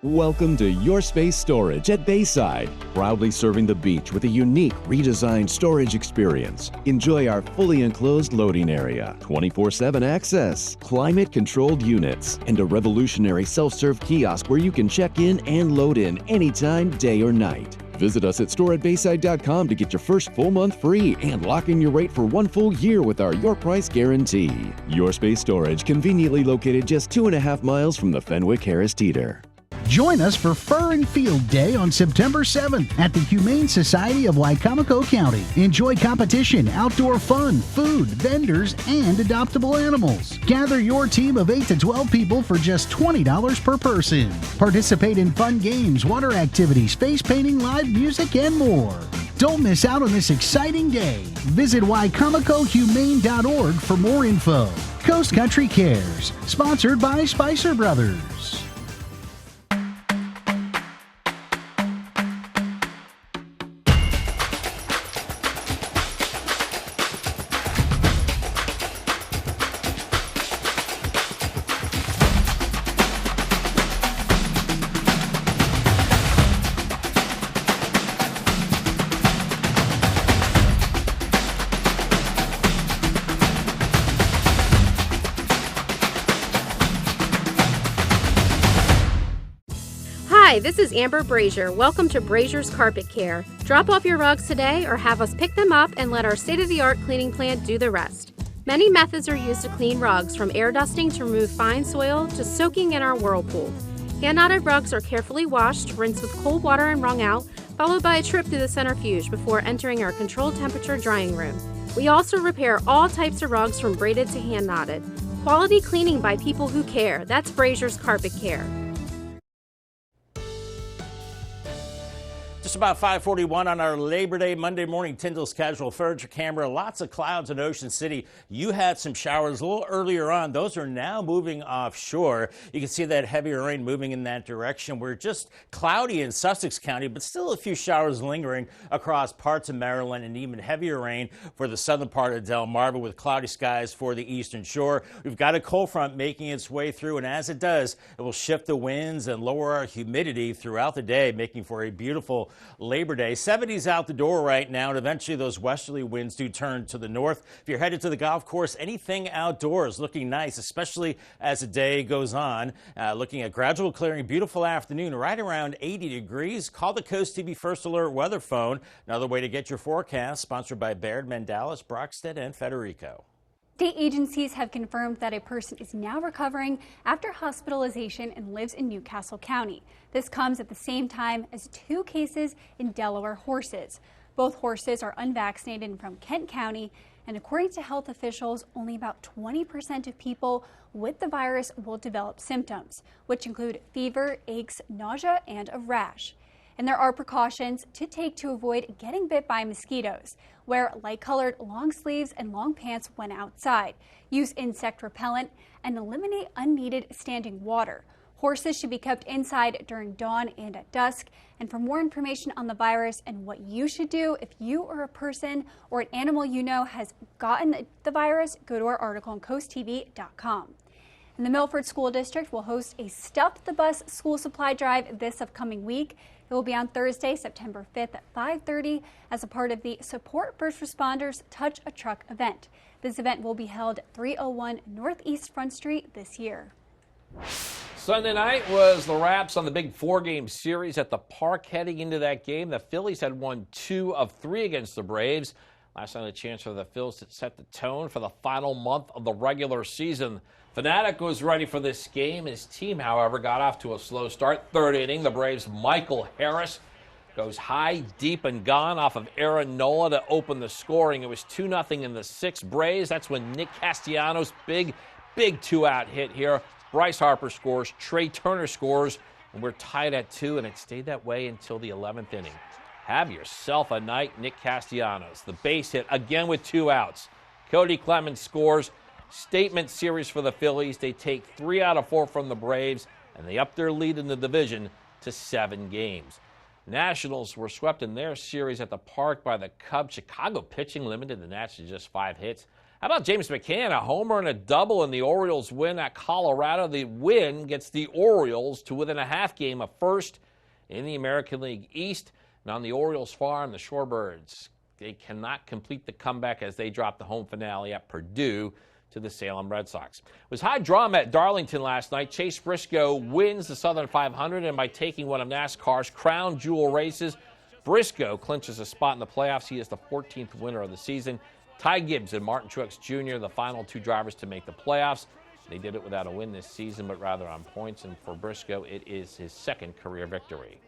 Welcome to Your Space Storage at Bayside, proudly serving the beach with a unique redesigned storage experience. Enjoy our fully enclosed loading area, 24/7 access, climate-controlled units, and a revolutionary self-serve kiosk where you can check in and load in anytime, day or night. Visit us at storeatbayside.com to get your first full month free and lock in your rate for 1 full year with our Your Price Guarantee. Your Space Storage, conveniently located just 2.5 miles from the Fenwick Harris Teeter. Join us for Fur and Field Day on September 7th at the Humane Society of Wicomico County. Enjoy competition, outdoor fun, food, vendors, and adoptable animals. Gather your team of 8 to 12 people for just $20 per person. Participate in fun games, water activities, face painting, live music, and more. Don't miss out on this exciting day. Visit wicomicohumane.org for more info. Coast Country Cares, sponsored by Spicer Brothers. Hi, this is Amber Brazier. Welcome to Brazier's Carpet Care. Drop off your rugs today or have us pick them up and let our state-of-the-art cleaning plant do the rest. Many methods are used to clean rugs, from air dusting to remove fine soil to soaking in our whirlpool. Hand-knotted rugs are carefully washed, rinsed with cold water and wrung out, followed by a trip through the centrifuge before entering our controlled temperature drying room. We also repair all types of rugs from braided to hand-knotted. Quality cleaning by people who care. That's Brazier's Carpet Care. Just about 5:41 on our Labor Day Monday morning Tyndall's Casual Furniture camera. Lots of clouds in Ocean City. You had some showers a little earlier on. Those are now moving offshore. You can see that heavier rain moving in that direction. We're just cloudy in Sussex County, but still a few showers lingering across parts of Maryland, and even heavier rain for the southern part of Delmarva, with cloudy skies for the eastern shore. We've got a cold front making its way through, and as it does, it will shift the winds and lower our humidity throughout the day, making for a beautiful Labor Day. 70s out the door right now, and eventually those westerly winds do turn to the north. If you're headed to the golf course, anything outdoors looking nice, especially as the day goes on. Looking at gradual clearing, beautiful afternoon, right around 80 degrees. Call the Coast TV First Alert weather phone. Another way to get your forecast, sponsored by Baird, Mendalis, Brockstead, and Federico. State agencies have confirmed that a person is now recovering after hospitalization and lives in Newcastle County. This comes at the same time as 2 cases in Delaware horses. Both horses are unvaccinated and from Kent County, and according to health officials, only about 20% of people with the virus will develop symptoms, which include fever, aches, nausea, and a rash. And there are precautions to take to avoid getting bit by mosquitoes. Wear light-colored long sleeves and long pants when outside. Use insect repellent and eliminate unneeded standing water. Horses should be kept inside during dawn and at dusk. And for more information on the virus and what you should do if you or a person or an animal you know has gotten the virus, go to our article on CoastTV.com. And the Milford School District will host a Stuff the Bus school supply drive this upcoming week. It will be on Thursday, September 5th at 5:30 as a part of the Support First Responders Touch a Truck event. This event will be held at 301 Northeast Front Street this year. Sunday night was the wraps on the big 4-game series at the Park. Heading into that game, the Phillies had won 2 of 3 against the Braves. Last night, a chance for the Phils to set the tone for the final month of the regular season. Fanatic was ready for this game. His team, however, got off to a slow start. 3rd inning, the Braves' Michael Harris goes high, deep, and gone off of Aaron Nola to open the scoring. It was 2-0 in the 6th. Braves. That's when Nick Castellanos' big 2-out hit here. Bryce Harper scores, Trey Turner scores, and we're tied at 2, and it stayed that way until the 11th inning. Have yourself a night, Nick Castellanos. The base hit again with 2 outs. Cody Clemens scores. Statement series for the Phillies. They take 3 out of 4 from the Braves, and they up their lead in the division to 7 games. Nationals were swept in their series at the Park by the Cubs. Chicago pitching limited the Nats to just 5 hits. How about James McCann, a homer and a double in the Orioles win at Colorado? The win gets the Orioles to within a half game of first in the American League East. And on the Orioles farm, the Shorebirds, they cannot complete the comeback as they drop the home finale at Purdue to the Salem Red Sox. It was high drama at Darlington last night. Chase Briscoe wins the Southern 500, and by taking one of NASCAR's crown jewel races, Briscoe clinches a spot in the playoffs. He is the 14th winner of the season. Ty Gibbs and Martin Truex Jr., the final 2 drivers to make the playoffs. They did it without a win this season, but rather on points, and for Briscoe, it is his second career victory.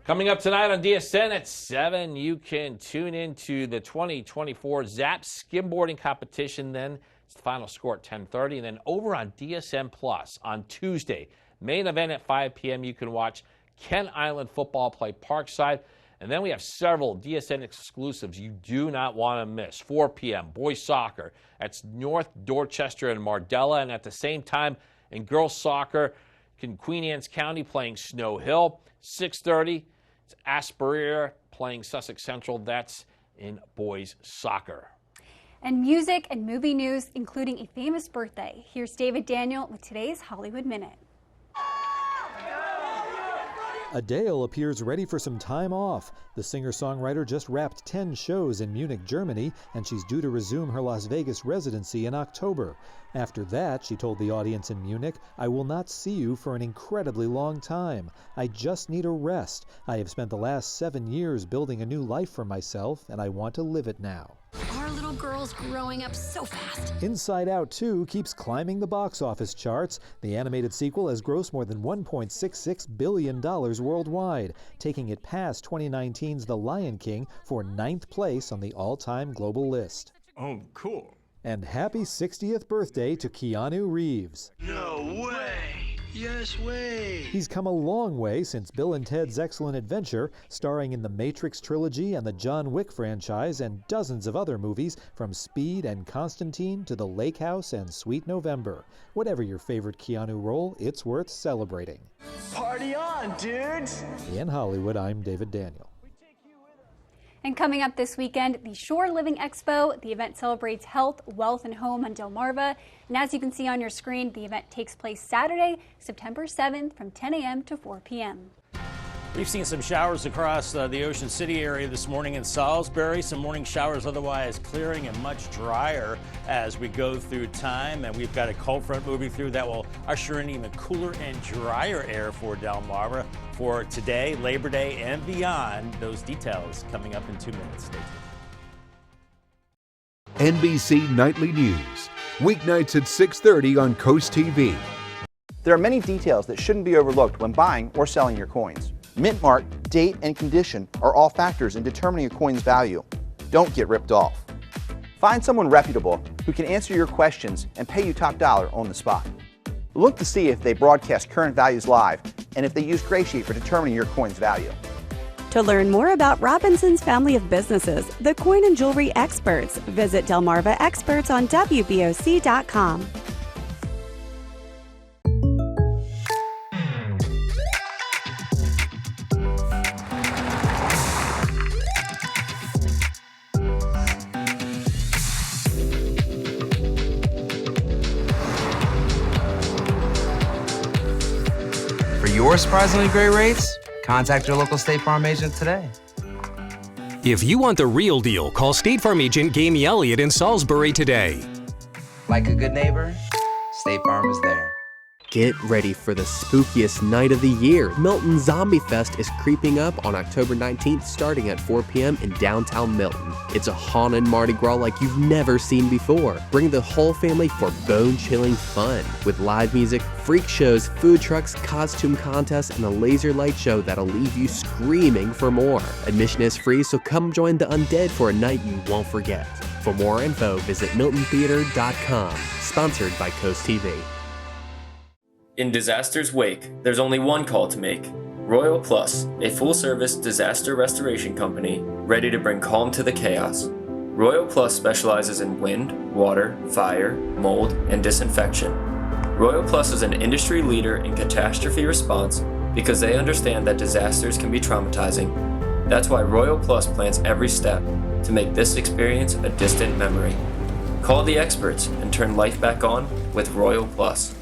Coming up tonight on DSN at 7, you can tune into the 2024 ZAP skimboarding competition. Then it's the final score at 10:30, and then over on DSN Plus on Tuesday, main event at 5 p.m. You can watch Kent Island football play Parkside. And then we have several DSN exclusives you do not want to miss. 4 p.m. boys soccer. That's North Dorchester and Mardella. And at the same time, in girls soccer, Queen Anne's County playing Snow Hill. 6:30, it's Asperia playing Sussex Central. That's in boys soccer. And music and movie news, including a famous birthday. Here's David Daniel with today's Hollywood Minute. Adele appears ready for some time off. The singer-songwriter just wrapped 10 shows in Munich, Germany, and she's due to resume her Las Vegas residency in October. After that, she told the audience in Munich, "I will not see you for an incredibly long time. I just need a rest. I have spent the last 7 years building a new life for myself, and I want to live it now." Our little girl's growing up so fast. Inside Out 2 keeps climbing the box office charts. The animated sequel has grossed more than $1.66 billion worldwide, taking it past 2019's The Lion King for 9th place on the all-time global list. Oh, cool. And happy 60th birthday to Keanu Reeves. No way! Yes way! He's come a long way since Bill and Ted's Excellent Adventure, starring in the Matrix trilogy and the John Wick franchise and dozens of other movies from Speed and Constantine to The Lake House and Sweet November. Whatever your favorite Keanu role, it's worth celebrating. Party on, dudes! In Hollywood, I'm David Daniel. And coming up this weekend, the Shore Living Expo. The event celebrates health, wealth, and home on Delmarva. And as you can see on your screen, the event takes place Saturday, September 7th from 10 a.m. to 4 p.m. We've seen some showers across the Ocean City area this morning in Salisbury. Some morning showers otherwise clearing and much drier as we go through time. And we've got a cold front moving through that will usher in even cooler and drier air for Delmarva for today, Labor Day, and beyond. Those details coming up in 2 minutes. Stay tuned. NBC Nightly News, weeknights at 6:30 on CoastTV. There are many details that shouldn't be overlooked when buying or selling your coins. Mint mark, date, and condition are all factors in determining a coin's value. Don't get ripped off. Find someone reputable who can answer your questions and pay you top dollar on the spot. Look to see if they broadcast current values live and if they use Graysheet for determining your coin's value. To learn more about Robinson's family of businesses, the coin and jewelry experts, visit Delmarva Experts on WBOC.com. For your surprisingly great rates, contact your local State Farm agent today. If you want the real deal, call State Farm agent Gamey Elliott in Salisbury today. Like a good neighbor, State Farm is there. Get ready for the spookiest night of the year. Milton Zombie Fest is creeping up on October 19th starting at 4 p.m. in downtown Milton. It's a haunted Mardi Gras like you've never seen before. Bring the whole family for bone-chilling fun with live music, freak shows, food trucks, costume contests, and a laser light show that'll leave you screaming for more. Admission is free, so come join the undead for a night you won't forget. For more info, visit miltontheater.com. Sponsored by CoastTV. In disaster's wake, there's only one call to make. Royal Plus, a full-service disaster restoration company ready to bring calm to the chaos. Royal Plus specializes in wind, water, fire, mold, and disinfection. Royal Plus is an industry leader in catastrophe response because they understand that disasters can be traumatizing. That's why Royal Plus plans every step to make this experience a distant memory. Call the experts and turn life back on with Royal Plus.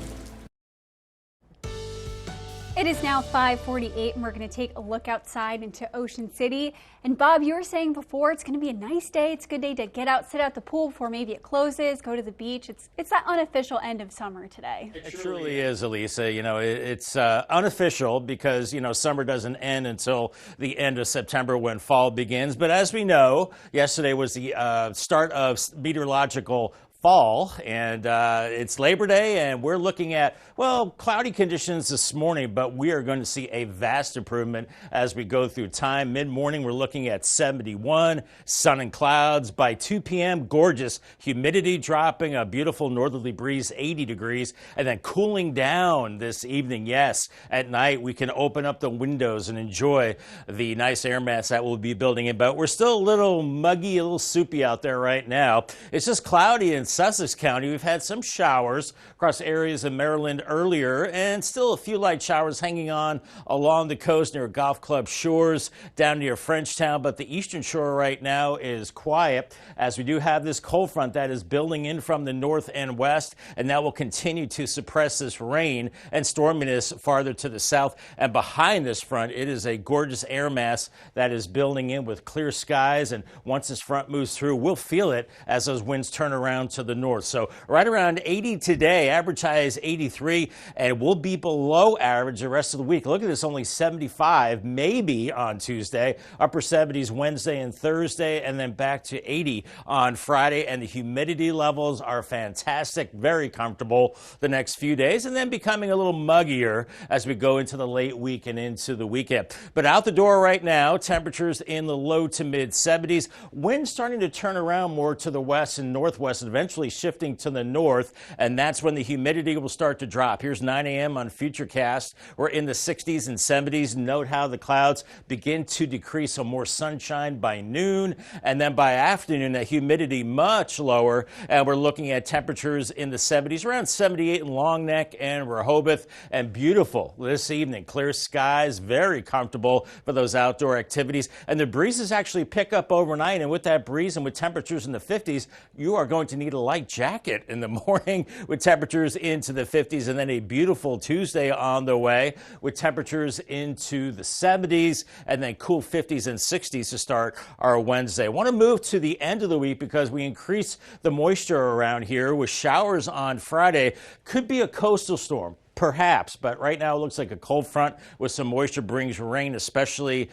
It is now 5:48 and we're going to take a look outside into Ocean City. And Bob, you were saying before it's going to be a nice day. It's a good day to get out, sit out the pool before maybe it closes, go to the beach. It's that unofficial end of summer today. It truly is, Elisa. You know, it's unofficial because, you know, summer doesn't end until the end of September when fall begins. But as we know, yesterday was the start of meteorological fall, and it's Labor Day, and we're looking at, well, cloudy conditions this morning, but we are going to see a vast improvement as we go through time. Mid-morning, we're looking at 71, sun and clouds. By 2 p.m., gorgeous humidity dropping, a beautiful northerly breeze, 80 degrees, and then cooling down this evening. Yes, at night, we can open up the windows and enjoy the nice air mass that we'll be building in, but we're still a little muggy, a little soupy out there right now. It's just cloudy in Sussex County. We've had some showers across areas of Maryland earlier, and still a few light showers hanging on along the coast near Golf Club Shores down near Frenchtown, but the eastern shore right now is quiet as we do have this cold front that is building in from the north and west, and that will continue to suppress this rain and storminess farther to the south. And behind this front, it is a gorgeous air mass that is building in with clear skies, and once this front moves through, we'll feel it as those winds turn around to the north. So right around 80 today, average high is 83, and we'll be below average the rest of the week. Look at this, only 75, maybe on Tuesday, upper 70s Wednesday and Thursday, and then back to 80 on Friday. And the humidity levels are fantastic, very comfortable the next few days, and then becoming a little muggier as we go into the late week and into the weekend. But out the door right now, temperatures in the low to mid 70s, winds starting to turn around more to the west and northwest, eventually shifting to the north, and that's when the humidity will start to drop. Here's 9 a.m. on Futurecast. We're in the 60s and 70s. Note how the clouds begin to decrease, so more sunshine by noon, and then by afternoon, that humidity much lower, and we're looking at temperatures in the 70s, around 78 in Long Neck and Rehoboth, and beautiful this evening. Clear skies, very comfortable for those outdoor activities, and the breezes actually pick up overnight, and with that breeze and with temperatures in the 50s, you are going to need a light jacket in the morning with temperatures into the 50s, and then a beautiful Tuesday on the way with temperatures into the 70s, and then cool 50s and 60s to start our Wednesday. I want to move to the end of the week because we increase the moisture around here with showers on Friday. Could be a coastal storm. Perhaps, but right now it looks like a cold front with some moisture brings rain, especially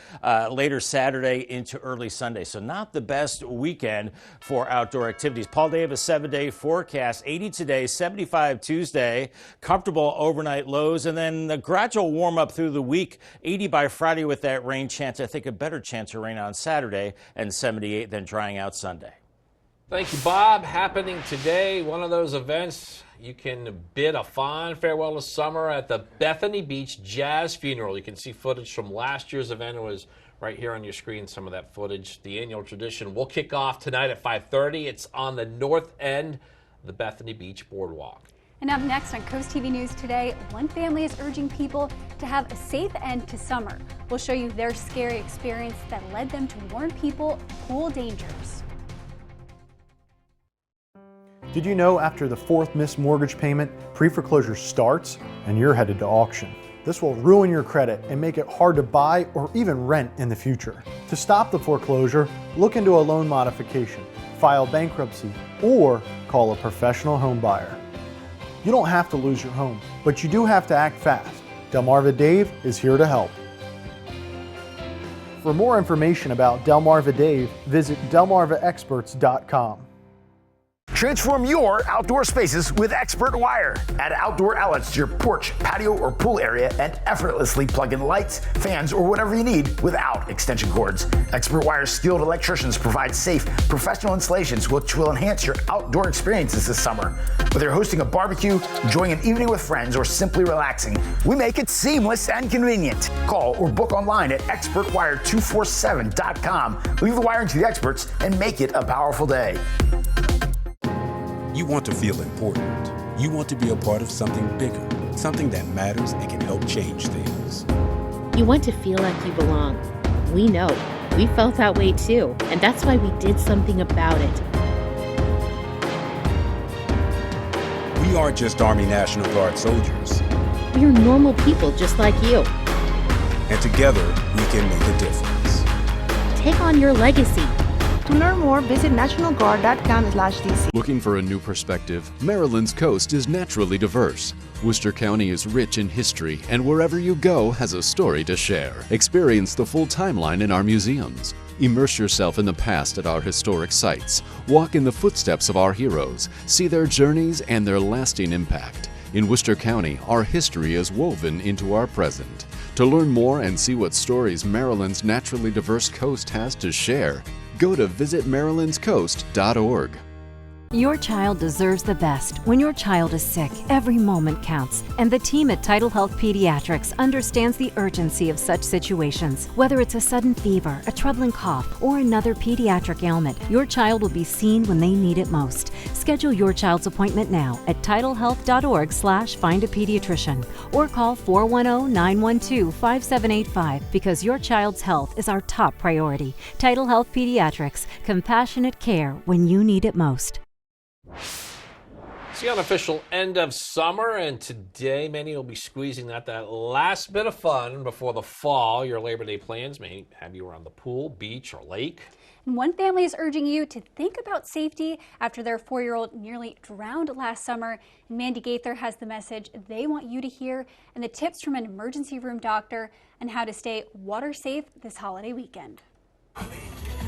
later Saturday into early Sunday. So not the best weekend for outdoor activities. Paul Davis 7-day forecast, 80 today, 75 Tuesday, comfortable overnight lows, and then the gradual warm up through the week, 80 by Friday with that rain chance. I think a better chance of rain on Saturday, and 78 then drying out Sunday. Thank you, Bob. Happening today, one of those events. You can bid a fond farewell to summer at the Bethany Beach Jazz Funeral. You can see footage from last year's event. It was right here on your screen, some of that footage. The annual tradition will kick off tonight at 5:30. It's on the north end of the Bethany Beach Boardwalk. And up next on CoastTV News today, one family is urging people to have a safe end to summer. We'll show you their scary experience that led them to warn people of pool dangers. Did you know after the fourth missed mortgage payment, pre-foreclosure starts and you're headed to auction? This will ruin your credit and make it hard to buy or even rent in the future. To stop the foreclosure, look into a loan modification, file bankruptcy, or call a professional home buyer. You don't have to lose your home, but you do have to act fast. Delmarva Dave is here to help. For more information about Delmarva Dave, visit delmarvaexperts.com. Transform your outdoor spaces with Expert Wire. Add outdoor outlets to your porch, patio, or pool area and effortlessly plug in lights, fans, or whatever you need without extension cords. Expert Wire's skilled electricians provide safe, professional installations which will enhance your outdoor experiences this summer. Whether you're hosting a barbecue, enjoying an evening with friends, or simply relaxing, we make it seamless and convenient. Call or book online at expertwire247.com. Leave the wiring to the experts and make it a powerful day. You want to feel important. You want to be a part of something bigger, something that matters and can help change things. You want to feel like you belong. We know. We felt that way too, and that's why we did something about it. We aren't just Army National Guard soldiers. We're normal people just like you. And together, we can make a difference. Take on your legacy. To learn more, visit nationalguard.com/DC. Looking for a new perspective? Maryland's coast is naturally diverse. Worcester County is rich in history, and wherever you go has a story to share. Experience the full timeline in our museums. Immerse yourself in the past at our historic sites. Walk in the footsteps of our heroes. See their journeys and their lasting impact. In Worcester County, our history is woven into our present. To learn more and see what stories Maryland's naturally diverse coast has to share, go to visitmarylandscoast.org. Your child deserves the best. When your child is sick, every moment counts. And the team at Tidal Health Pediatrics understands the urgency of such situations. Whether it's a sudden fever, a troubling cough, or another pediatric ailment, your child will be seen when they need it most. Schedule your child's appointment now at tidalhealth.org/findapediatrician or call 410-912-5785 because your child's health is our top priority. Tidal Health Pediatrics, compassionate care when you need it most. It's the unofficial end of summer, and today many will be squeezing that last bit of fun before the fall. Your Labor Day plans may have you around the pool, beach, or lake. And one family is urging you to think about safety after their 4-year-old nearly drowned last summer. And Mandy Gaither has the message they want you to hear and the tips from an emergency room doctor on how to stay water safe this holiday weekend.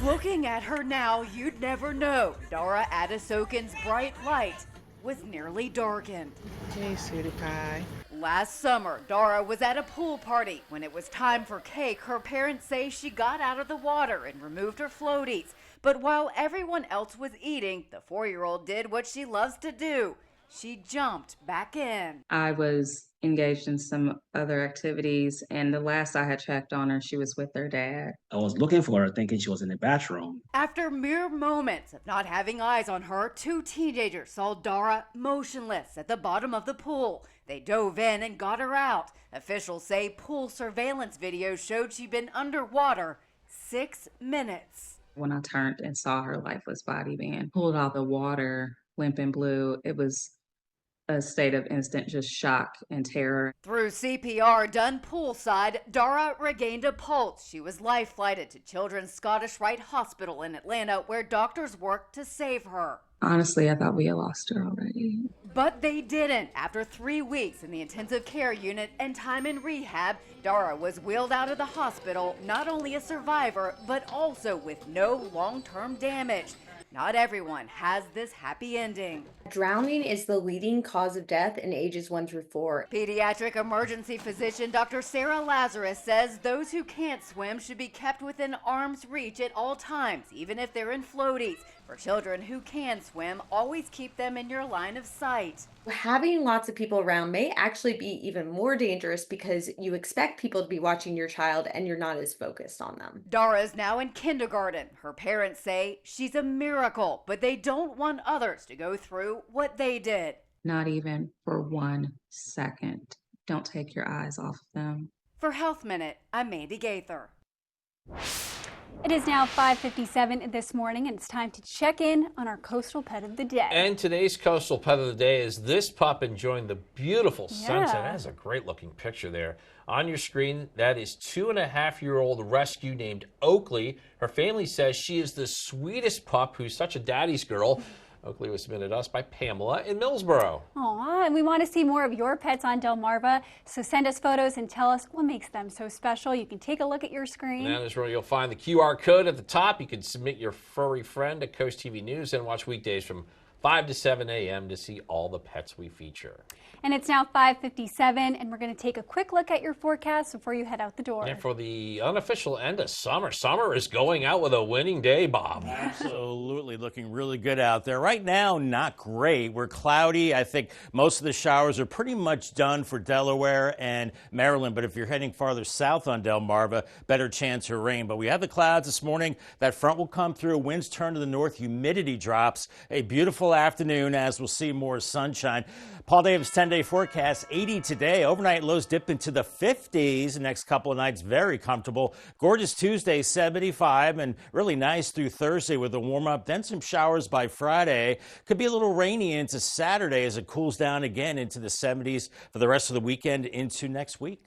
Looking at her now, you'd never know Dara Adesokan's bright light was nearly darkened. Hey, sweetie pie. Last summer, Dara was at a pool party. When it was time for cake, her parents say she got out of the water and removed her floaties. But while everyone else was eating, the 4-year-old did what she loves to do. She jumped back in. I was engaged in some other activities, and the last I had checked on her, she was with her dad. I was looking for her thinking she was in the bathroom. After mere moments of not having eyes on her, 2 teenagers saw Dara motionless at the bottom of the pool. They dove in and got her out. Officials say pool surveillance video showed she'd been underwater 6 minutes. When I turned and saw her lifeless body being pulled out of the water, limp and blue, it was a state of instant just shock and terror. Through CPR done poolside, Dara regained a pulse. She was life-flighted to Children's Scottish Rite Hospital in Atlanta, where doctors worked to save her. Honestly, I thought we had lost her already. But they didn't. After 3 weeks in the intensive care unit and time in rehab, Dara was wheeled out of the hospital, not only a survivor, but also with no long-term damage. Not everyone has this happy ending. Drowning is the leading cause of death in ages 1 through 4. Pediatric emergency physician Dr. Sarah Lazarus says those who can't swim should be kept within arm's reach at all times, even if they're in floaties. For children who can swim, always keep them in your line of sight. Having lots of people around may actually be even more dangerous because you expect people to be watching your child and you're not as focused on them. Dara is now in kindergarten. Her parents say she's a miracle, but they don't want others to go through what they did. Not even for 1 second. Don't take your eyes off of them. For Health Minute, I'm Mandy Gaither. It is now 5:57 this morning, and it's time to check in on our coastal pet of the day. And today's coastal pet of the day is this pup enjoying the beautiful sunset. That is a great looking picture there. On your screen, that is 2.5-year-old rescue named Oakley. Her family says she is the sweetest pup who's such a daddy's girl. Oakley was submitted to us by Pamela in Millsboro. Aw, and we want to see more of your pets on Delmarva, so send us photos and tell us what makes them so special. You can take a look at your screen. And that is where you'll find the QR code at the top. You can submit your furry friend to Coast TV News and watch weekdays from 5 to 7 a.m. to see all the pets we feature. And it's now 5:57, and we're going to take a quick look at your forecast before you head out the door. And for the unofficial end of summer, summer is going out with a winning day, Bob. Absolutely looking really good out there. Right now, not great. We're cloudy. I think most of the showers are pretty much done for Delaware and Maryland. But if you're heading farther south on Delmarva, better chance of rain. But we have the clouds this morning. That front will come through. Winds turn to the north. Humidity drops. A beautiful afternoon as we'll see more sunshine. Paul Davis 10-day forecast, 80 today. Overnight lows dip into the 50s. The next couple of nights, very comfortable. Gorgeous Tuesday, 75, and really nice through Thursday with a warm-up. Then some showers by Friday. Could be a little rainy into Saturday as it cools down again into the 70s for the rest of the weekend into next week.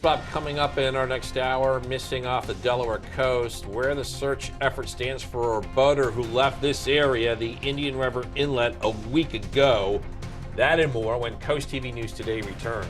Bob, coming up in our next hour, missing off the Delaware coast, where the search effort stands for a boater who left this area, the Indian River Inlet, a week ago. That and more when Coast TV News Today returns.